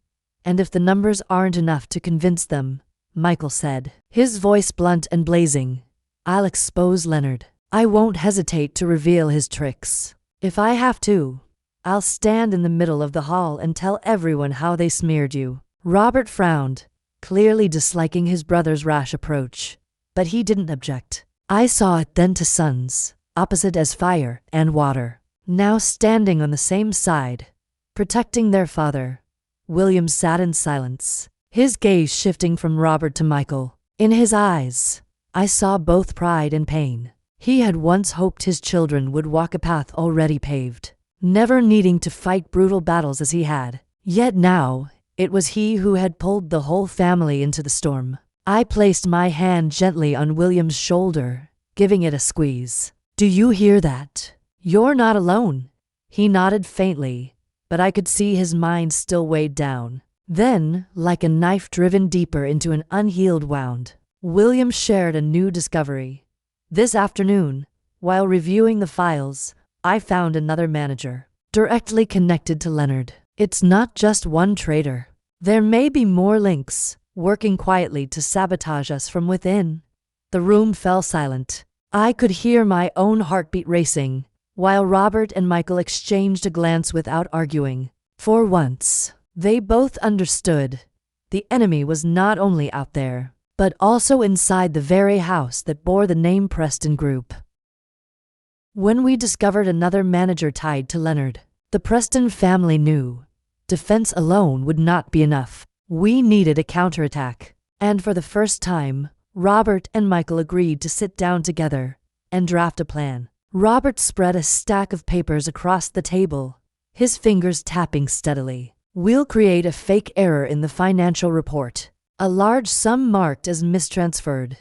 And if the numbers aren't enough to convince them, Michael said, his voice blunt and blazing, I'll expose Leonard. I won't hesitate to reveal his tricks. If I have to, I'll stand in the middle of the hall and tell everyone how they smeared you. Robert frowned, clearly disliking his brother's rash approach. But he didn't object. I saw it then to sons, opposite as fire and water, now standing on the same side, protecting their father. William sat in silence, his gaze shifting from Robert to Michael. In his eyes, I saw both pride and pain. He had once hoped his children would walk a path already paved, never needing to fight brutal battles as he had. Yet now, it was he who had pulled the whole family into the storm. I placed my hand gently on William's shoulder, giving it a squeeze. "Do you hear that? You're not alone." He nodded faintly, but I could see his mind still weighed down. Then, like a knife driven deeper into an unhealed wound, William shared a new discovery. This afternoon, while reviewing the files, I found another manager, directly connected to Leonard. It's not just one traitor. There may be more links, working quietly to sabotage us from within. The room fell silent. I could hear my own heartbeat racing, while Robert and Michael exchanged a glance without arguing. For once, they both understood. The enemy was not only out there, but also inside the very house that bore the name Preston Group. When we discovered another manager tied to Leonard, the Preston family knew defense alone would not be enough. We needed a counterattack, and for the first time, Robert and Michael agreed to sit down together and draft a plan. Robert spread a stack of papers across the table, his fingers tapping steadily. "We'll create a fake error in the financial report. A large sum marked as mistransferred.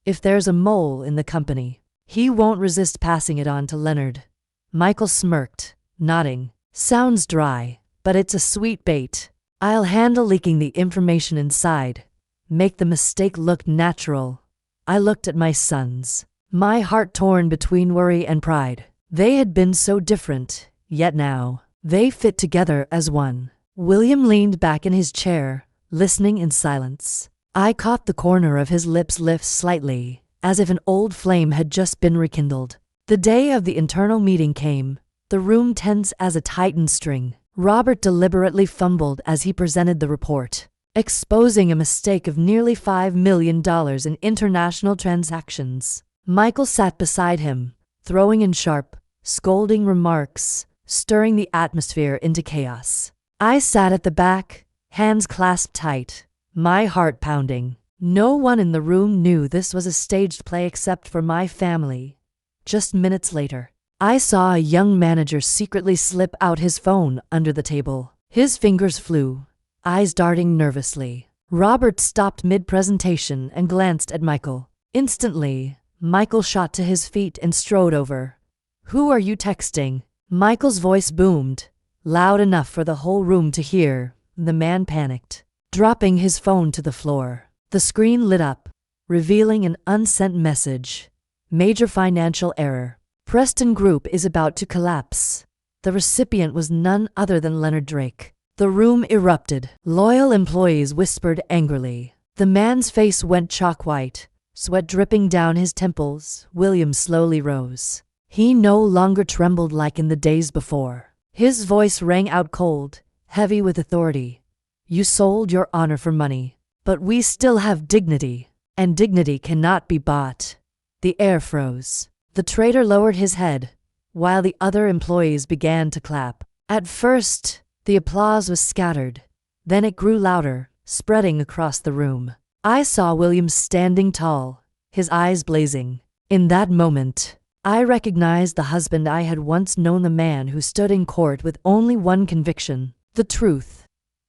If there's a mole in the company, he won't resist passing it on to Leonard." Michael smirked, nodding. "Sounds dry, but it's a sweet bait. I'll handle leaking the information inside. Make the mistake look natural." I looked at my sons, my heart torn between worry and pride. They had been so different, yet now, they fit together as one. William leaned back in his chair, listening in silence. I caught the corner of his lips lift slightly, as if an old flame had just been rekindled. The day of the internal meeting came, the room tense as a tightened string. Robert deliberately fumbled as he presented the report, exposing a mistake of nearly $5 million in international transactions. Michael sat beside him, throwing in sharp, scolding remarks, stirring the atmosphere into chaos. I sat at the back, hands clasped tight, my heart pounding. No one in the room knew this was a staged play except for my family. Just minutes later, I saw a young manager secretly slip out his phone under the table. His fingers flew, eyes darting nervously. Robert stopped mid-presentation and glanced at Michael. Instantly, Michael shot to his feet and strode over. "Who are you texting?" Michael's voice boomed, loud enough for the whole room to hear. The man panicked, dropping his phone to the floor. The screen lit up, revealing an unsent message. "Major financial error. Preston Group is about to collapse." The recipient was none other than Leonard Drake. The room erupted. Loyal employees whispered angrily. The man's face went chalk white, sweat dripping down his temples. William slowly rose. He no longer trembled like in the days before. His voice rang out cold, heavy with authority. "You sold your honor for money, but we still have dignity, and dignity cannot be bought." The air froze. The traitor lowered his head, while the other employees began to clap. At first, the applause was scattered. Then it grew louder, spreading across the room. I saw William standing tall, his eyes blazing. In that moment, I recognized the husband I had once known, the man who stood in court with only one conviction: the truth.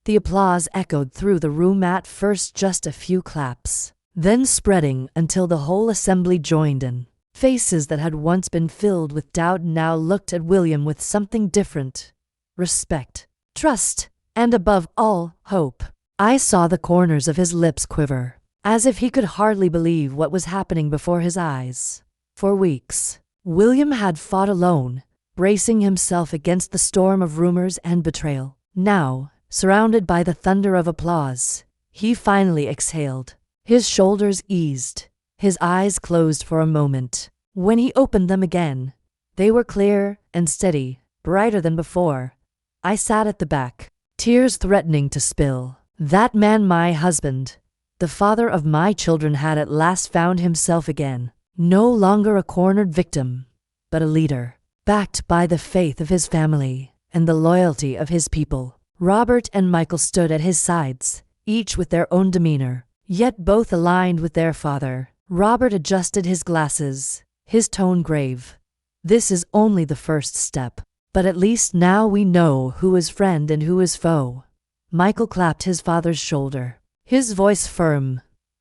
The applause echoed through the room, at first just a few claps, then spreading until the whole assembly joined in. Faces that had once been filled with doubt now looked at William with something different: respect, trust, and above all, hope. I saw the corners of his lips quiver, as if he could hardly believe what was happening before his eyes. For weeks, William had fought alone, bracing himself against the storm of rumors and betrayal. Now, surrounded by the thunder of applause, he finally exhaled. His shoulders eased, his eyes closed for a moment. When he opened them again, they were clear and steady, brighter than before. I sat at the back, tears threatening to spill. That man, my husband, The father of my children had at last found himself again, no longer a cornered victim, but a leader, backed by the faith of his family and the loyalty of his people. Robert and Michael stood at his sides, each with their own demeanor, yet both aligned with their father. Robert adjusted his glasses, his tone grave. This is only the first step, but at least now we know who is friend and who is foe. Michael clapped his father's shoulder, his voice firm.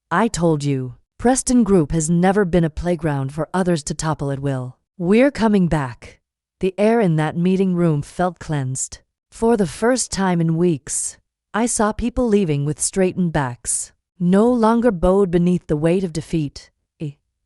I told you, Preston Group has never been a playground for others to topple at will. We're coming back. The air in that meeting room felt cleansed. For the first time in weeks, I saw people leaving with straightened backs, no longer bowed beneath the weight of defeat.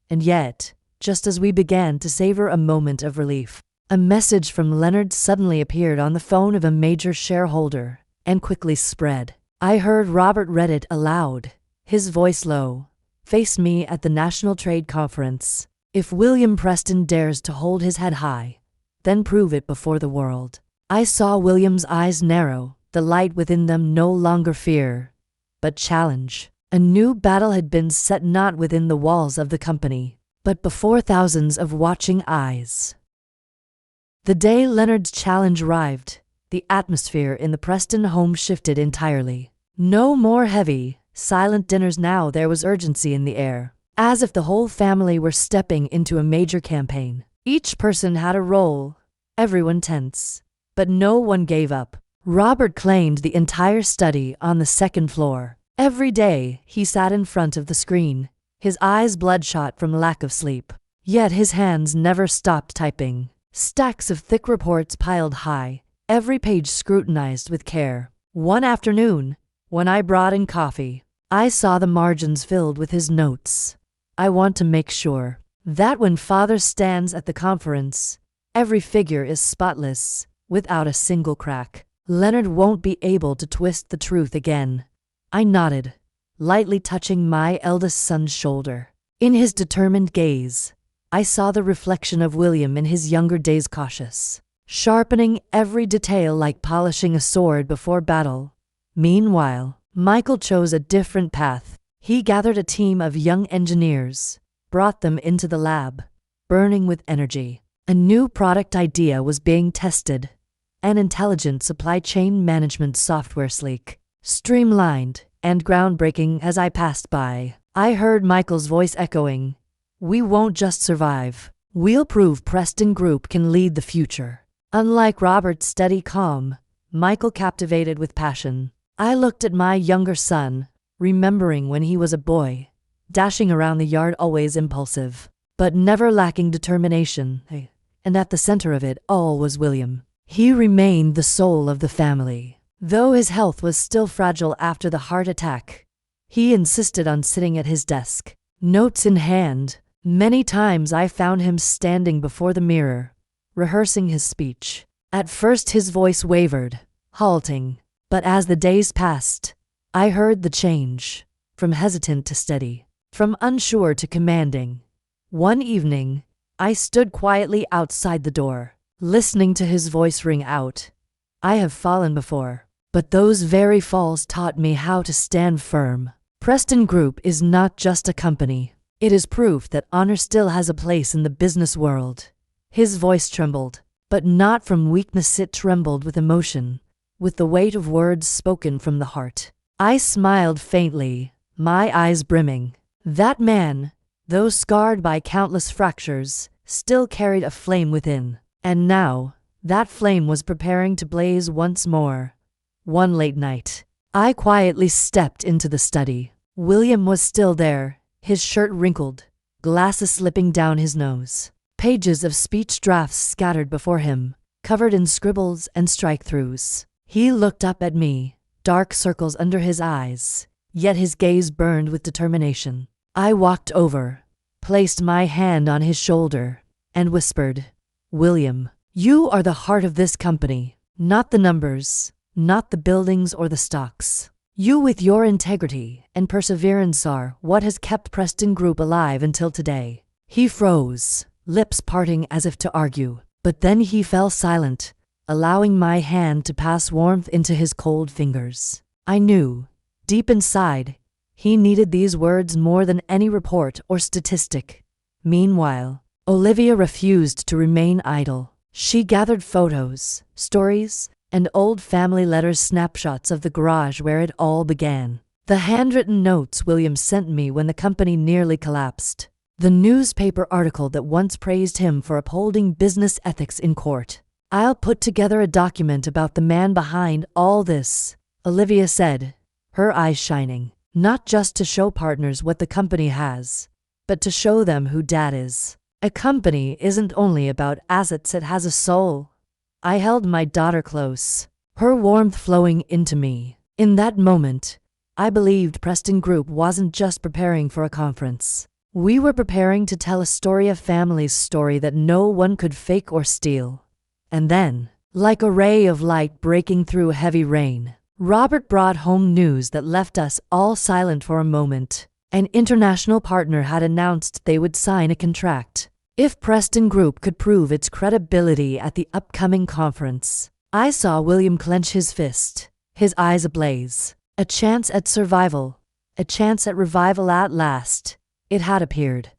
And yet, just as we began to savor a moment of relief, a message from Leonard suddenly appeared on the phone of a major shareholder and quickly spread. I heard Robert read it aloud, his voice low. Face me at the National Trade Conference. If William Preston dares to hold his head high, then prove it before the world. I saw William's eyes narrow, the light within them no longer fear, but challenge. A new battle had been set not within the walls of the company, but before thousands of watching eyes. The day Leonard's challenge arrived, the atmosphere in the Preston home shifted entirely. No more heavy, silent dinners now. There was urgency in the air, as if the whole family were stepping into a major campaign. Each person had a role, everyone tense, but no one gave up. Robert claimed the entire study on the second floor. Every day, he sat in front of the screen, his eyes bloodshot from lack of sleep. Yet his hands never stopped typing. Stacks of thick reports piled high, every page scrutinized with care. One afternoon, when I brought in coffee, I saw the margins filled with his notes. I want to make sure that when Father stands at the conference, every figure is spotless, without a single crack. Leonard won't be able to twist the truth again. I nodded, lightly touching my eldest son's shoulder. In his determined gaze, I saw the reflection of William in his younger days, cautious, sharpening every detail like polishing a sword before battle. Meanwhile, Michael chose a different path. He gathered a team of young engineers, brought them into the lab, burning with energy. A new product idea was being tested, an intelligent supply chain management software, sleek, streamlined, and groundbreaking. As I passed by, I heard Michael's voice echoing, "We won't just survive. We'll prove Preston Group can lead the future." Unlike Robert's steady calm, Michael captivated with passion. I looked at my younger son, remembering when he was a boy, dashing around the yard, always impulsive, but never lacking determination. And at the center of it all was William. He remained the soul of the family. Though his health was still fragile after the heart attack, he insisted on sitting at his desk, notes in hand. Many times I found him standing before the mirror, rehearsing his speech. At first his voice wavered, halting, but as the days passed, I heard the change, from hesitant to steady, from unsure to commanding. One evening, I stood quietly outside the door, listening to his voice ring out. I have fallen before, but those very falls taught me how to stand firm. Preston Group is not just a company. It is proof that honor still has a place in the business world. His voice trembled, but not from weakness. It trembled with emotion, with the weight of words spoken from the heart. I smiled faintly, my eyes brimming. That man, though scarred by countless fractures, still carried a flame within. And now, that flame was preparing to blaze once more. One late night, I quietly stepped into the study. William was still there, his shirt wrinkled, glasses slipping down his nose. Pages of speech drafts scattered before him, covered in scribbles and strike-throughs. He looked up at me, dark circles under his eyes, yet his gaze burned with determination. I walked over, placed my hand on his shoulder, and whispered, "William, you are the heart of this company, not the numbers, not the buildings or the stocks. You with your integrity and perseverance are what has kept Preston Group alive until today." He froze, lips parting as if to argue, but then he fell silent, allowing my hand to pass warmth into his cold fingers. I knew, deep inside, He needed these words more than any report or statistic. Meanwhile, Olivia refused to remain idle. She gathered photos, stories, and old family letters, snapshots of the garage where it all began. The handwritten notes William sent me when the company nearly collapsed. The newspaper article that once praised him for upholding business ethics in court. I'll put together a document about the man behind all this, Olivia said, her eyes shining. Not just to show partners what the company has, but to show them who Dad is. A company isn't only about assets, it has a soul. I held my daughter close, her warmth flowing into me. In that moment, I believed Preston Group wasn't just preparing for a conference. We were preparing to tell a story, a family's story that no one could fake or steal. And then, like a ray of light breaking through heavy rain, Robert brought home news that left us all silent for a moment. An international partner had announced they would sign a contract if Preston Group could prove its credibility at the upcoming conference. I saw William clench his fist, his eyes ablaze. A chance at survival, a chance at revival at last. It had appeared.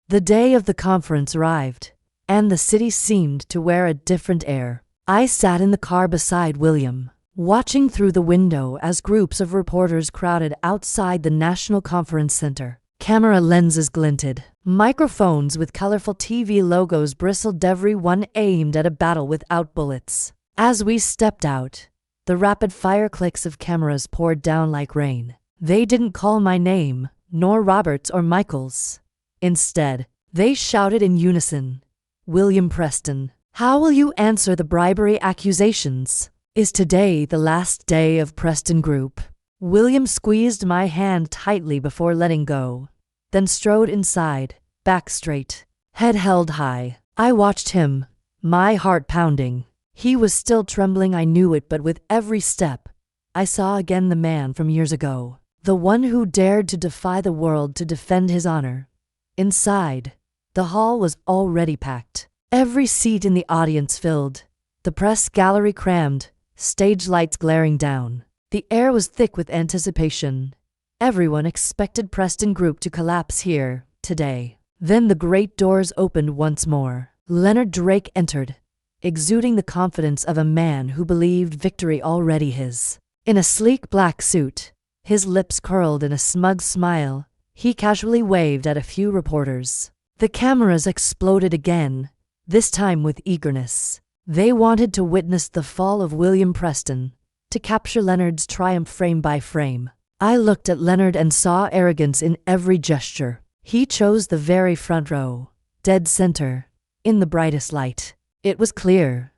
The day of the conference arrived, and the city seemed to wear a different air. I sat in the car beside William, watching through the window as groups of reporters crowded outside the National Conference Center. Camera lenses glinted. Microphones with colorful TV logos bristled, every one aimed at a battle without bullets. As we stepped out, the rapid-fire clicks of cameras poured down like rain. They didn't call my name, nor Robert's or Michael's. Instead, they shouted in unison, "William Preston, how will you answer the bribery accusations? Is today the last day of Preston Group?" William squeezed my hand tightly before letting go, then strode inside, back straight, head held high. I watched him, my heart pounding. He was still trembling, I knew it, but with every step, I saw again the man from years ago, the one who dared to defy the world to defend his honor. Inside, the hall was already packed. Every seat in the audience filled, the press gallery crammed, stage lights glaring down. The air was thick with anticipation. Everyone expected Preston Group to collapse here, today. Then the great doors opened once more. Leonard Drake entered, exuding the confidence of a man who believed victory already his. In a sleek black suit, his lips curled in a smug smile, he casually waved at a few reporters. The cameras exploded again, this time with eagerness. They wanted to witness the fall of William Preston, to capture Leonard's triumph frame by frame. I looked at Leonard and saw arrogance in every gesture. He chose the very front row, dead center, in the brightest light. It was clear.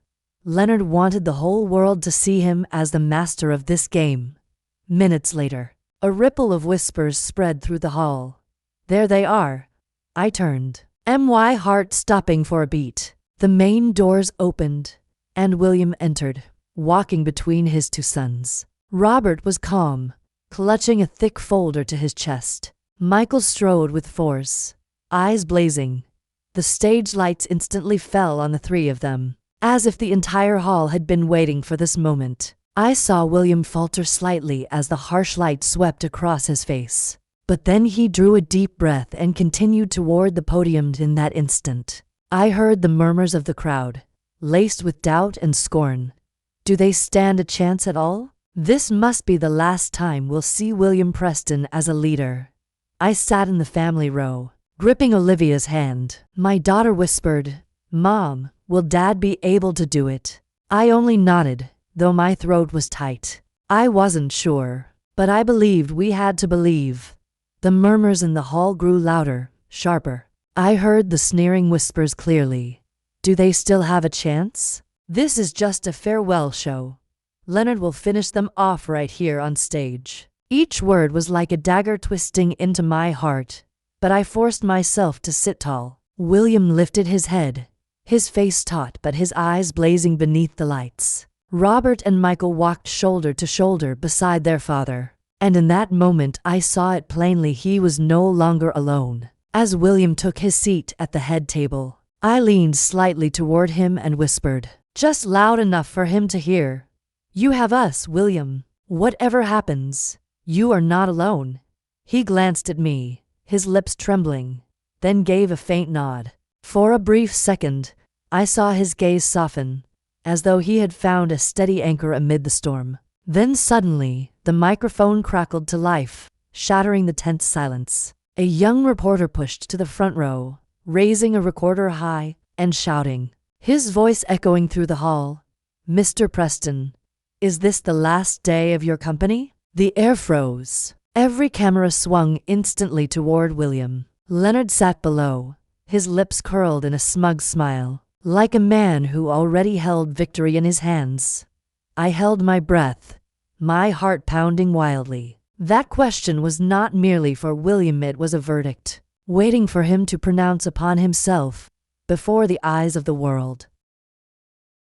Leonard wanted the whole world to see him as the master of this game. Minutes later, a ripple of whispers spread through the hall. "There they are." I turned, my heart stopping for a beat. The main doors opened, and William entered, walking between his two sons. Robert was calm, clutching a thick folder to his chest. Michael strode with force, eyes blazing. The stage lights instantly fell on the three of them, as if the entire hall had been waiting for this moment. I saw William falter slightly as the harsh light swept across his face. But then he drew a deep breath and continued toward the podium. In that instant, I heard the murmurs of the crowd, laced with doubt and scorn. Do they stand a chance at all? This must be the last time we'll see William Preston as a leader. I sat in the family row, gripping Olivia's hand. My daughter whispered, "Mom, will Dad be able to do it?" I only nodded, though my throat was tight. I wasn't sure, but I believed we had to believe. The murmurs in the hall grew louder, sharper. I heard the sneering whispers clearly. Do they still have a chance? This is just a farewell show. Leonard will finish them off right here on stage. Each word was like a dagger twisting into my heart, but I forced myself to sit tall. William lifted his head, his face taut but his eyes blazing beneath the lights. Robert and Michael walked shoulder to shoulder beside their father, and in that moment I saw it plainly, he was no longer alone. As William took his seat at the head table, I leaned slightly toward him and whispered, just loud enough for him to hear, "You have us, William. Whatever happens, You are not alone. He glanced at me, his lips trembling, then gave a faint nod. For a brief second, I saw his gaze soften, as though he had found a steady anchor amid the storm. Then suddenly, the microphone crackled to life, shattering the tense silence. A young reporter pushed to the front row, raising a recorder high and shouting, his voice echoing through the hall. Mr. Preston, is this the last day of your company? The air froze. Every camera swung instantly toward William. Leonard sat below, his lips curled in a smug smile, like a man who already held victory in his hands. I held my breath, my heart pounding wildly. That question was not merely for William, it was a verdict, waiting for him to pronounce upon himself, before the eyes of the world.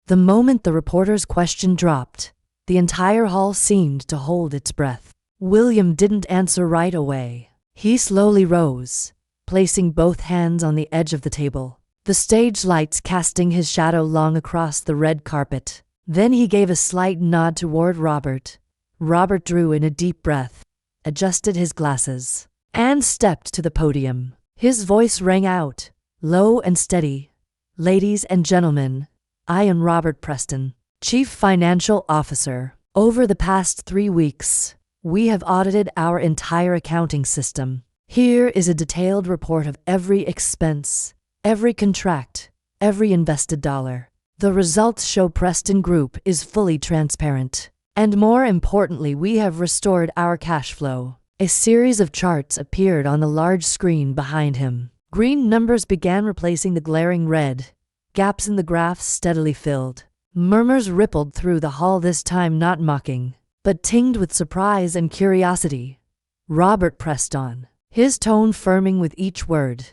The moment the reporter's question dropped, the entire hall seemed to hold its breath. William didn't answer right away. He slowly rose, placing both hands on the edge of the table, the stage lights casting his shadow long across the red carpet. Then he gave a slight nod toward Robert. Robert drew in a deep breath, adjusted his glasses, and stepped to the podium. His voice rang out, low and steady. Ladies and gentlemen, I am Robert Preston, Chief Financial Officer. Over the past 3 weeks, we have audited our entire accounting system. Here is a detailed report of every expense, every contract, every invested dollar. The results show Preston Group is fully transparent. And more importantly, we have restored our cash flow. A series of charts appeared on the large screen behind him. Green numbers began replacing the glaring red. Gaps in the graphs steadily filled. Murmurs rippled through the hall, this time not mocking, but tinged with surprise and curiosity. Robert pressed on, his tone firming with each word.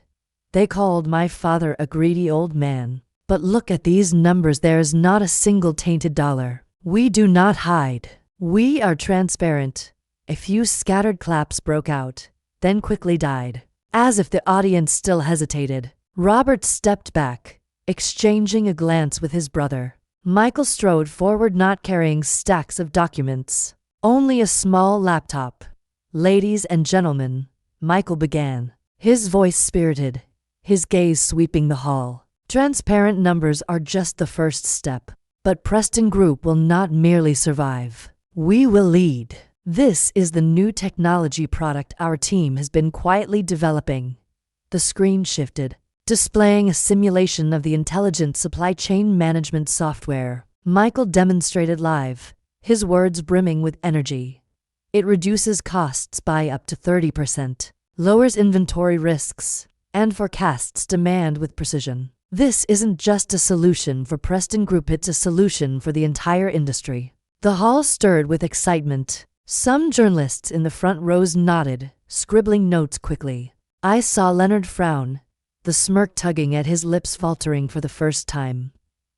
They called my father a greedy old man. But look at these numbers, there is not a single tainted dollar. We do not hide. We are transparent. A few scattered claps broke out, then quickly died. As if the audience still hesitated, Robert stepped back, exchanging a glance with his brother. Michael strode forward, not carrying stacks of documents, only a small laptop. Ladies and gentlemen, Michael began, his voice spirited, his gaze sweeping the hall. Transparent numbers are just the first step, but Preston Group will not merely survive. We will lead. This is the new technology product our team has been quietly developing. The screen shifted, displaying a simulation of the intelligent supply chain management software. Michael demonstrated live, his words brimming with energy. It reduces costs by up to 30%, lowers inventory risks, and forecasts demand with precision. This isn't just a solution for Preston Group, it's a solution for the entire industry. The hall stirred with excitement. Some journalists in the front rows nodded, scribbling notes quickly. I saw Leonard frown, the smirk tugging at his lips, faltering for the first time.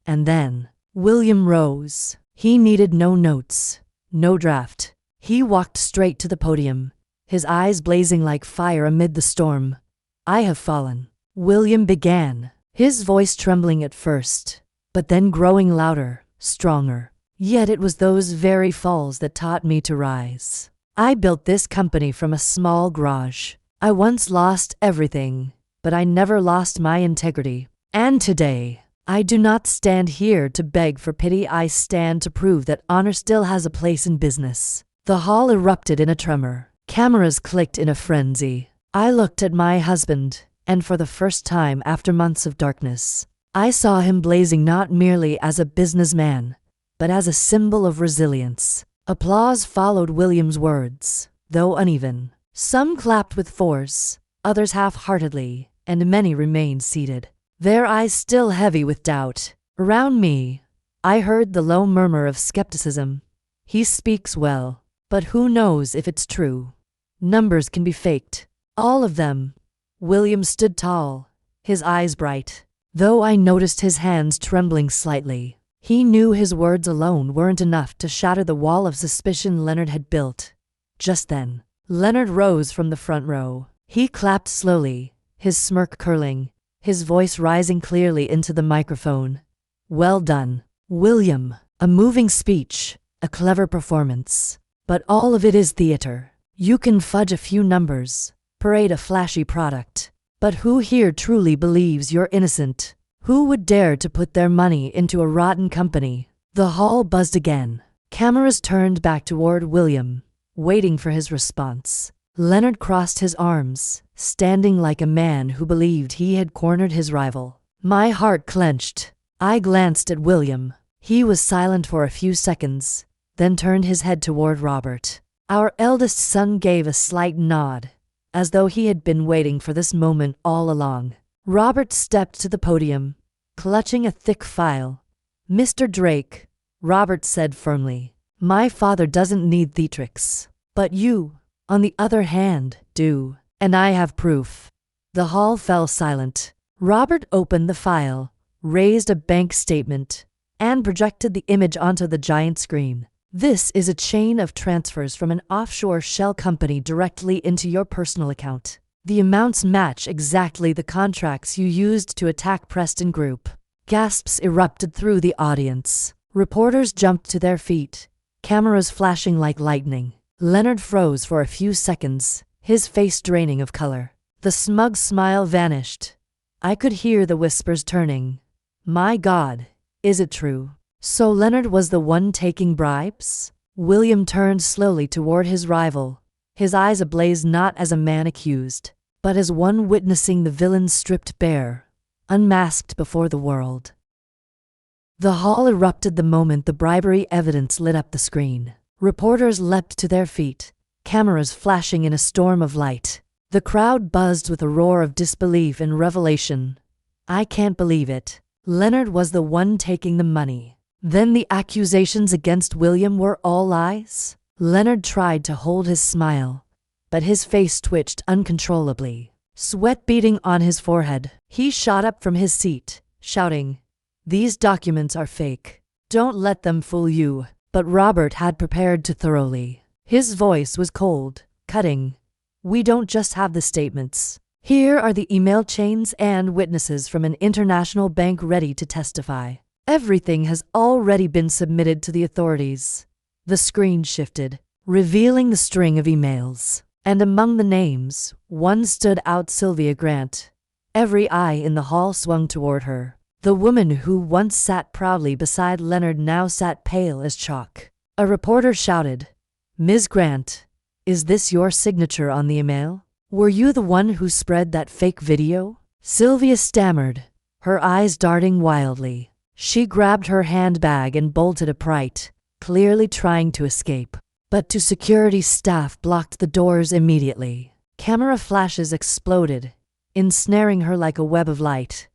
And then, William rose. He needed no notes, no draft. He walked straight to the podium, his eyes blazing like fire amid the storm. I have fallen. William began, his voice trembling at first, but then growing louder, stronger. Yet it was those very falls that taught me to rise. I built this company from a small garage. I once lost everything, but I never lost my integrity. And today, I do not stand here to beg for pity. I stand to prove that honor still has a place in business. The hall erupted in a tremor. Cameras clicked in a frenzy. I looked at my husband, and for the first time after months of darkness, I saw him blazing not merely as a businessman, but as a symbol of resilience. Applause followed William's words, though uneven. Some clapped with force, others half-heartedly, and many remained seated, their eyes still heavy with doubt. Around me, I heard the low murmur of skepticism. He speaks well, but who knows if it's true? Numbers can be faked. All of them. William stood tall, his eyes bright, though I noticed his hands trembling slightly. He knew his words alone weren't enough to shatter the wall of suspicion Leonard had built. Just then, Leonard rose from the front row. He clapped slowly, his smirk curling, his voice rising clearly into the microphone. Well done, William. A moving speech, a clever performance. But all of it is theater. You can fudge a few numbers, parade a flashy product. But who here truly believes you're innocent? Who would dare to put their money into a rotten company? The hall buzzed again. Cameras turned back toward William, waiting for his response. Leonard crossed his arms, standing like a man who believed he had cornered his rival. My heart clenched. I glanced at William. He was silent for a few seconds, then turned his head toward Robert. Our eldest son gave a slight nod, as though he had been waiting for this moment all along. Robert stepped to the podium, clutching a thick file. Mr. Drake, Robert said firmly, my father doesn't need theatrics. But you, on the other hand, do. And I have proof. The hall fell silent. Robert opened the file, raised a bank statement, and projected the image onto the giant screen. This is a chain of transfers from an offshore shell company directly into your personal account. The amounts match exactly the contracts you used to attack Preston Group. Gasps erupted through the audience. Reporters jumped to their feet, cameras flashing like lightning. Leonard froze for a few seconds, his face draining of color. The smug smile vanished. I could hear the whispers turning. My God, is it true? So Leonard was the one taking bribes? William turned slowly toward his rival, his eyes ablaze not as a man accused, but as one witnessing the villain stripped bare, unmasked before the world. The hall erupted the moment the bribery evidence lit up the screen. Reporters leapt to their feet, cameras flashing in a storm of light. The crowd buzzed with a roar of disbelief and revelation. I can't believe it. Leonard was the one taking the money. Then the accusations against William were all lies? Leonard tried to hold his smile, but his face twitched uncontrollably, sweat beading on his forehead. He shot up from his seat, shouting, these documents are fake. Don't let them fool you. But Robert had prepared too thoroughly. His voice was cold, cutting. We don't just have the statements. Here are the email chains and witnesses from an international bank ready to testify. Everything has already been submitted to the authorities. The screen shifted, revealing the string of emails. And among the names, one stood out: Sylvia Grant. Every eye in the hall swung toward her. The woman who once sat proudly beside Leonard now sat pale as chalk. A reporter shouted, Ms. Grant, is this your signature on the email? Were you the one who spread that fake video? Sylvia stammered, her eyes darting wildly. She grabbed her handbag and bolted upright, clearly trying to escape. But two security staff blocked the doors immediately. Camera flashes exploded, ensnaring her like a web of light.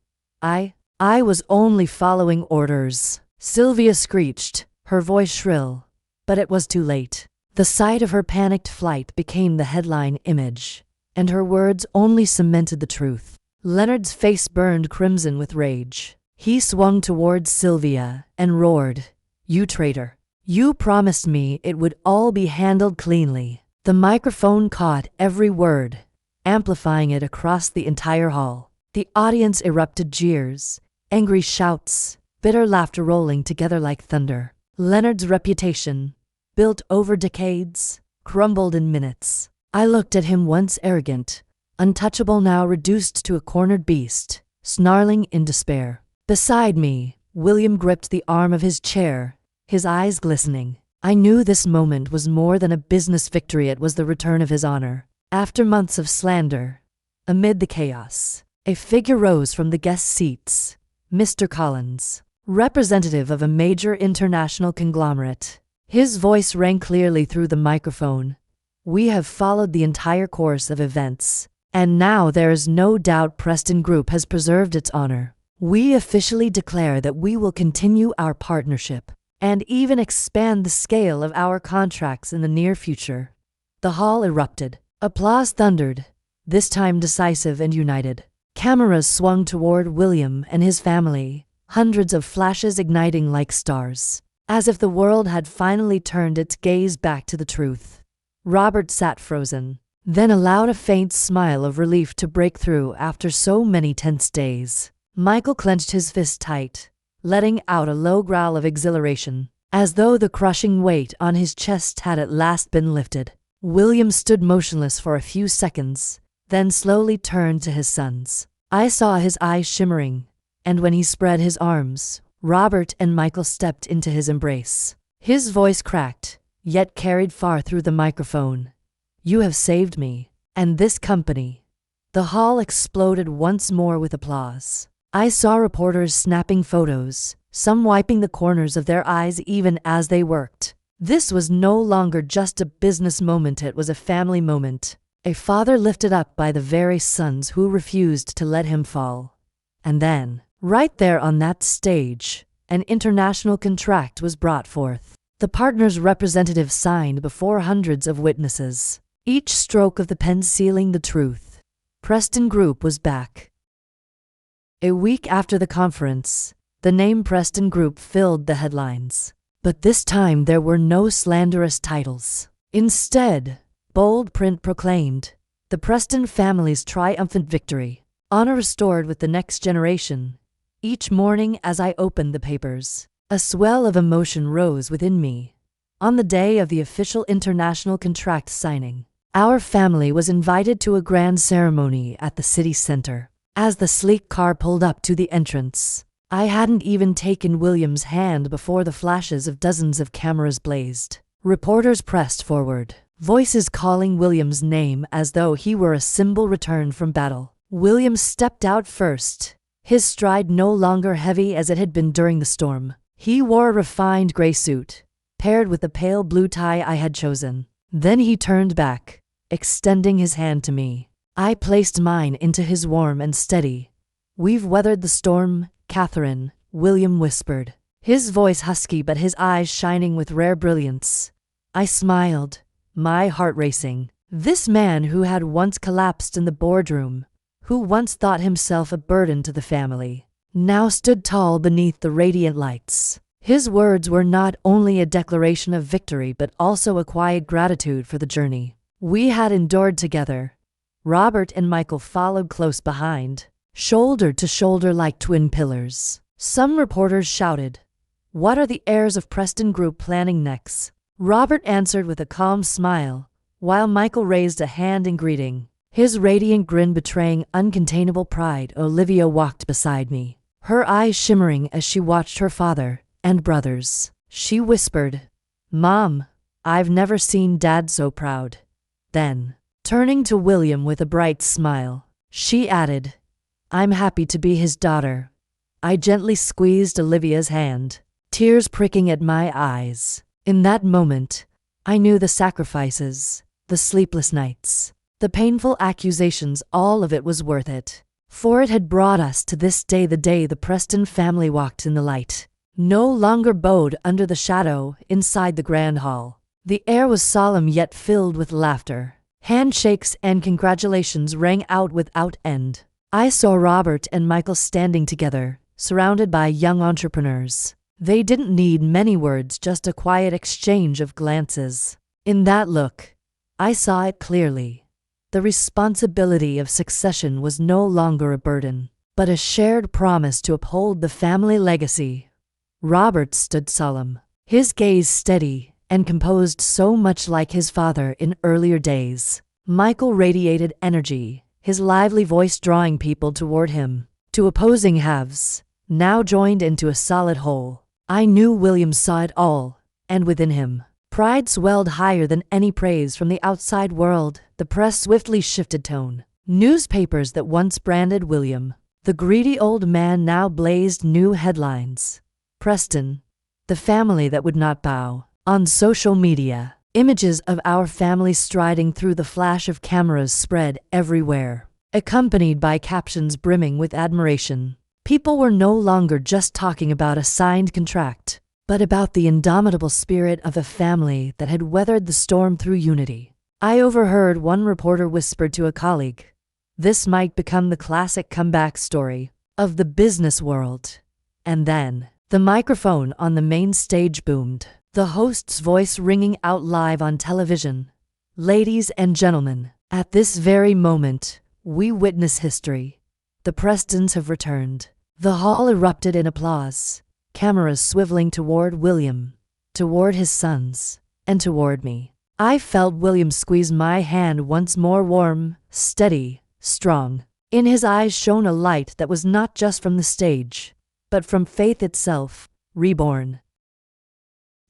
I was only following orders, Sylvia screeched, her voice shrill. But it was too late. The sight of her panicked flight became the headline image, and her words only cemented the truth. Leonard's face burned crimson with rage. He swung towards Sylvia and roared, You traitor! You promised me it would all be handled cleanly. The microphone caught every word, amplifying it across the entire hall. The audience erupted jeers, angry shouts, bitter laughter rolling together like thunder. Leonard's reputation, built over decades, crumbled in minutes. I looked at him, once arrogant, untouchable, now reduced to a cornered beast, snarling in despair. Beside me, William gripped the arm of his chair, his eyes glistening. I knew this moment was more than a business victory. It was the return of his honor. After months of slander, amid the chaos, a figure rose from the guest seats. Mr. Collins, representative of a major international conglomerate. His voice rang clearly through the microphone. We have followed the entire course of events, and now there is no doubt Preston Group has preserved its honor. We officially declare that we will continue our partnership and even expand the scale of our contracts in the near future. The hall erupted. Applause thundered, this time decisive and united. Cameras swung toward William and his family, hundreds of flashes igniting like stars, as if the world had finally turned its gaze back to the truth. Robert sat frozen, then allowed a faint smile of relief to break through after so many tense days. Michael clenched his fist tight, letting out a low growl of exhilaration, as though the crushing weight on his chest had at last been lifted. William stood motionless for a few seconds, then slowly turned to his sons. I saw his eyes shimmering, and when he spread his arms, Robert and Michael stepped into his embrace. His voice cracked, yet carried far through the microphone. "You have saved me, and this company." The hall exploded once more with applause. I saw reporters snapping photos, some wiping the corners of their eyes even as they worked. This was no longer just a business moment, it was a family moment. A father lifted up by the very sons who refused to let him fall. And then, right there on that stage, an international contract was brought forth. The partners' representative signed before hundreds of witnesses, each stroke of the pen sealing the truth. Preston Group was back. A week after the conference, the name Preston Group filled the headlines. But this time there were no slanderous titles. Instead, bold print proclaimed, "The Preston family's triumphant victory. Honor restored with the next generation." Each morning as I opened the papers, a swell of emotion rose within me. On the day of the official international contract signing, our family was invited to a grand ceremony at the city center. As the sleek car pulled up to the entrance, I hadn't even taken William's hand before the flashes of dozens of cameras blazed. Reporters pressed forward, voices calling William's name as though he were a symbol returned from battle. William stepped out first, his stride no longer heavy as it had been during the storm. He wore a refined gray suit, paired with the pale blue tie I had chosen. Then he turned back, extending his hand to me. I placed mine into his warm and steady. "We've weathered the storm, Katherine," William whispered, his voice husky but his eyes shining with rare brilliance. I smiled, my heart racing. This man who had once collapsed in the boardroom, who once thought himself a burden to the family, now stood tall beneath the radiant lights. His words were not only a declaration of victory but also a quiet gratitude for the journey we had endured together. Robert and Michael followed close behind, shoulder to shoulder like twin pillars. Some reporters shouted, "What are the heirs of Preston Group planning next?" Robert answered with a calm smile, while Michael raised a hand in greeting, his radiant grin betraying uncontainable pride. Olivia walked beside me, her eyes shimmering as she watched her father and brothers. She whispered, "Mom, I've never seen Dad so proud." Then, turning to William with a bright smile, she added, "I'm happy to be his daughter." I gently squeezed Olivia's hand, tears pricking at my eyes. In that moment, I knew the sacrifices, the sleepless nights, the painful accusations, all of it was worth it. For it had brought us to this day, the day the Preston family walked in the light, no longer bowed under the shadow inside the grand hall. The air was solemn yet filled with laughter. Handshakes and congratulations rang out without end. I saw Robert and Michael standing together, surrounded by young entrepreneurs. They didn't need many words, just a quiet exchange of glances. In that look, I saw it clearly. The responsibility of succession was no longer a burden, but a shared promise to uphold the family legacy. Robert stood solemn, his gaze steady and composed, so much like his father in earlier days. Michael radiated energy, his lively voice drawing people toward him. Two opposing halves, now joined into a solid whole. I knew William saw it all, and within him, pride swelled higher than any praise from the outside world. The press swiftly shifted tone. Newspapers that once branded William, the greedy old man, now blazed new headlines. Preston, the family that would not bow. On social media, images of our family striding through the flash of cameras spread everywhere, accompanied by captions brimming with admiration. People were no longer just talking about a signed contract, but about the indomitable spirit of a family that had weathered the storm through unity. I overheard one reporter whisper to a colleague, "This might become the classic comeback story of the business world." And then, the microphone on the main stage boomed, the host's voice ringing out live on television. "Ladies and gentlemen, at this very moment, we witness history. The Prestons have returned." The hall erupted in applause, cameras swiveling toward William, toward his sons, and toward me. I felt William squeeze my hand once more, warm, steady, strong. In his eyes shone a light that was not just from the stage, but from faith itself, reborn.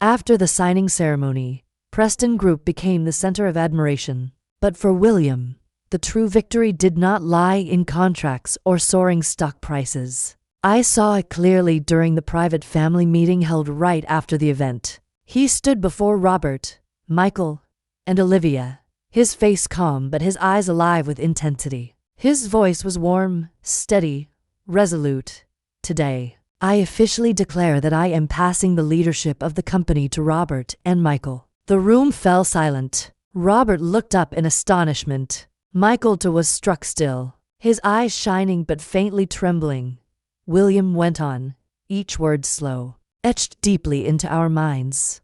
After the signing ceremony, Preston Group became the center of admiration. But for William, the true victory did not lie in contracts or soaring stock prices. I saw it clearly during the private family meeting held right after the event. He stood before Robert, Michael, and Olivia, his face calm but his eyes alive with intensity. His voice was warm, steady, resolute. Today, I officially declare that I am passing the leadership of the company to Robert and Michael. The room fell silent. Robert looked up in astonishment. Michael too was struck still, his eyes shining but faintly trembling. William went on, each word slow, etched deeply into our minds.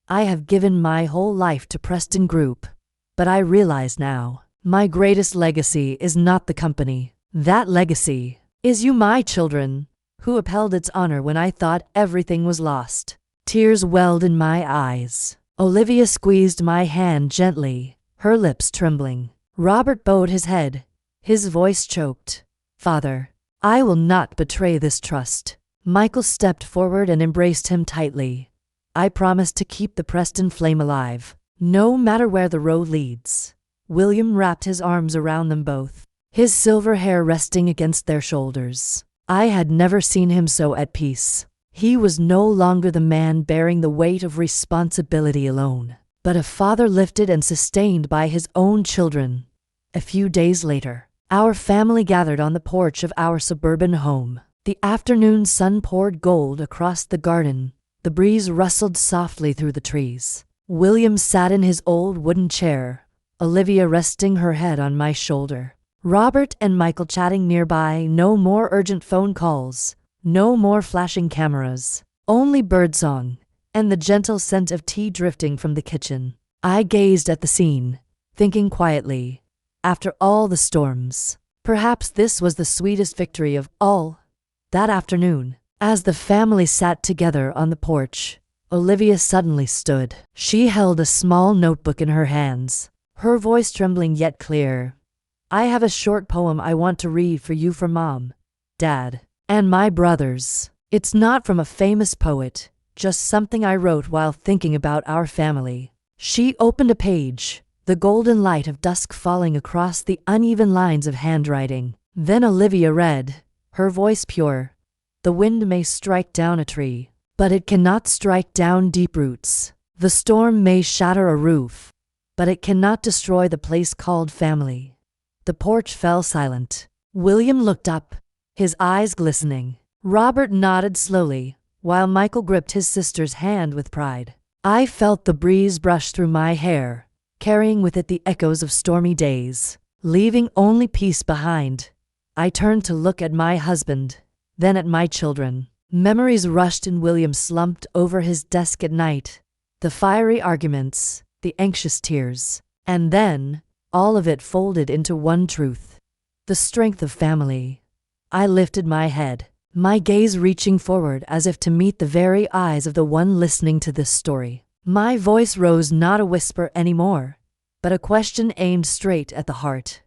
I have given my whole life to Preston Group, but I realize now, my greatest legacy is not the company. That legacy is you, my children, who upheld its honor when I thought everything was lost. Tears welled in my eyes. Olivia squeezed my hand gently, her lips trembling. Robert bowed his head, his voice choked. Father, I will not betray this trust. Michael stepped forward and embraced him tightly. I promise to keep the Preston flame alive, no matter where the road leads. William wrapped his arms around them both, his silver hair resting against their shoulders. I had never seen him so at peace. He was no longer the man bearing the weight of responsibility alone, but a father lifted and sustained by his own children. A few days later, our family gathered on the porch of our suburban home. The afternoon sun poured gold across the garden. The breeze rustled softly through the trees. William sat in his old wooden chair, Olivia resting her head on my shoulder. Robert and Michael chatting nearby. No more urgent phone calls, no more flashing cameras, only birdsong and the gentle scent of tea drifting from the kitchen. I gazed at the scene, thinking quietly, after all the storms, perhaps this was the sweetest victory of all. That afternoon, as the family sat together on the porch, Olivia suddenly stood. She held a small notebook in her hands, her voice trembling yet clear. I have a short poem I want to read for you, for Mom, Dad, and my brothers. It's not from a famous poet, just something I wrote while thinking about our family. She opened a page, the golden light of dusk falling across the uneven lines of handwriting. Then Olivia read, her voice pure. The wind may strike down a tree, but it cannot strike down deep roots. The storm may shatter a roof, but it cannot destroy the place called family. The porch fell silent. William looked up, his eyes glistening. Robert nodded slowly, while Michael gripped his sister's hand with pride. I felt the breeze brush through my hair, carrying with it the echoes of stormy days, leaving only peace behind. I turned to look at my husband, then at my children. Memories rushed and William slumped over his desk at night. The fiery arguments, the anxious tears, and then, all of it folded into one truth. The strength of family. I lifted my head, my gaze reaching forward as if to meet the very eyes of the one listening to this story. My voice rose, not a whisper anymore, but a question aimed straight at the heart.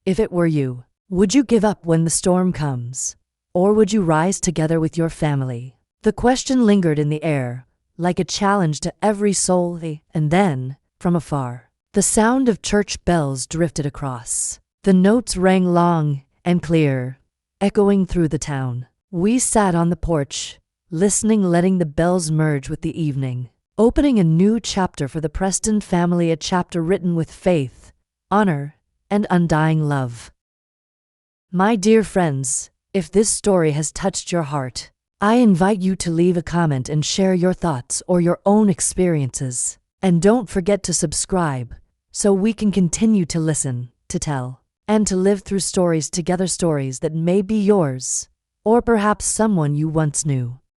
If it were you, would you give up when the storm comes? Or would you rise together with your family? The question lingered in the air, like a challenge to every soul. And then, from afar, the sound of church bells drifted across. The notes rang long and clear, echoing through the town. We sat on the porch, listening, letting the bells merge with the evening, opening a new chapter for the Preston family, a chapter written with faith, honor, and undying love. My dear friends, if this story has touched your heart, I invite you to leave a comment and share your thoughts or your own experiences. And don't forget to subscribe, so we can continue to listen, to tell, and to live through stories together, stories that may be yours, or perhaps someone you once knew.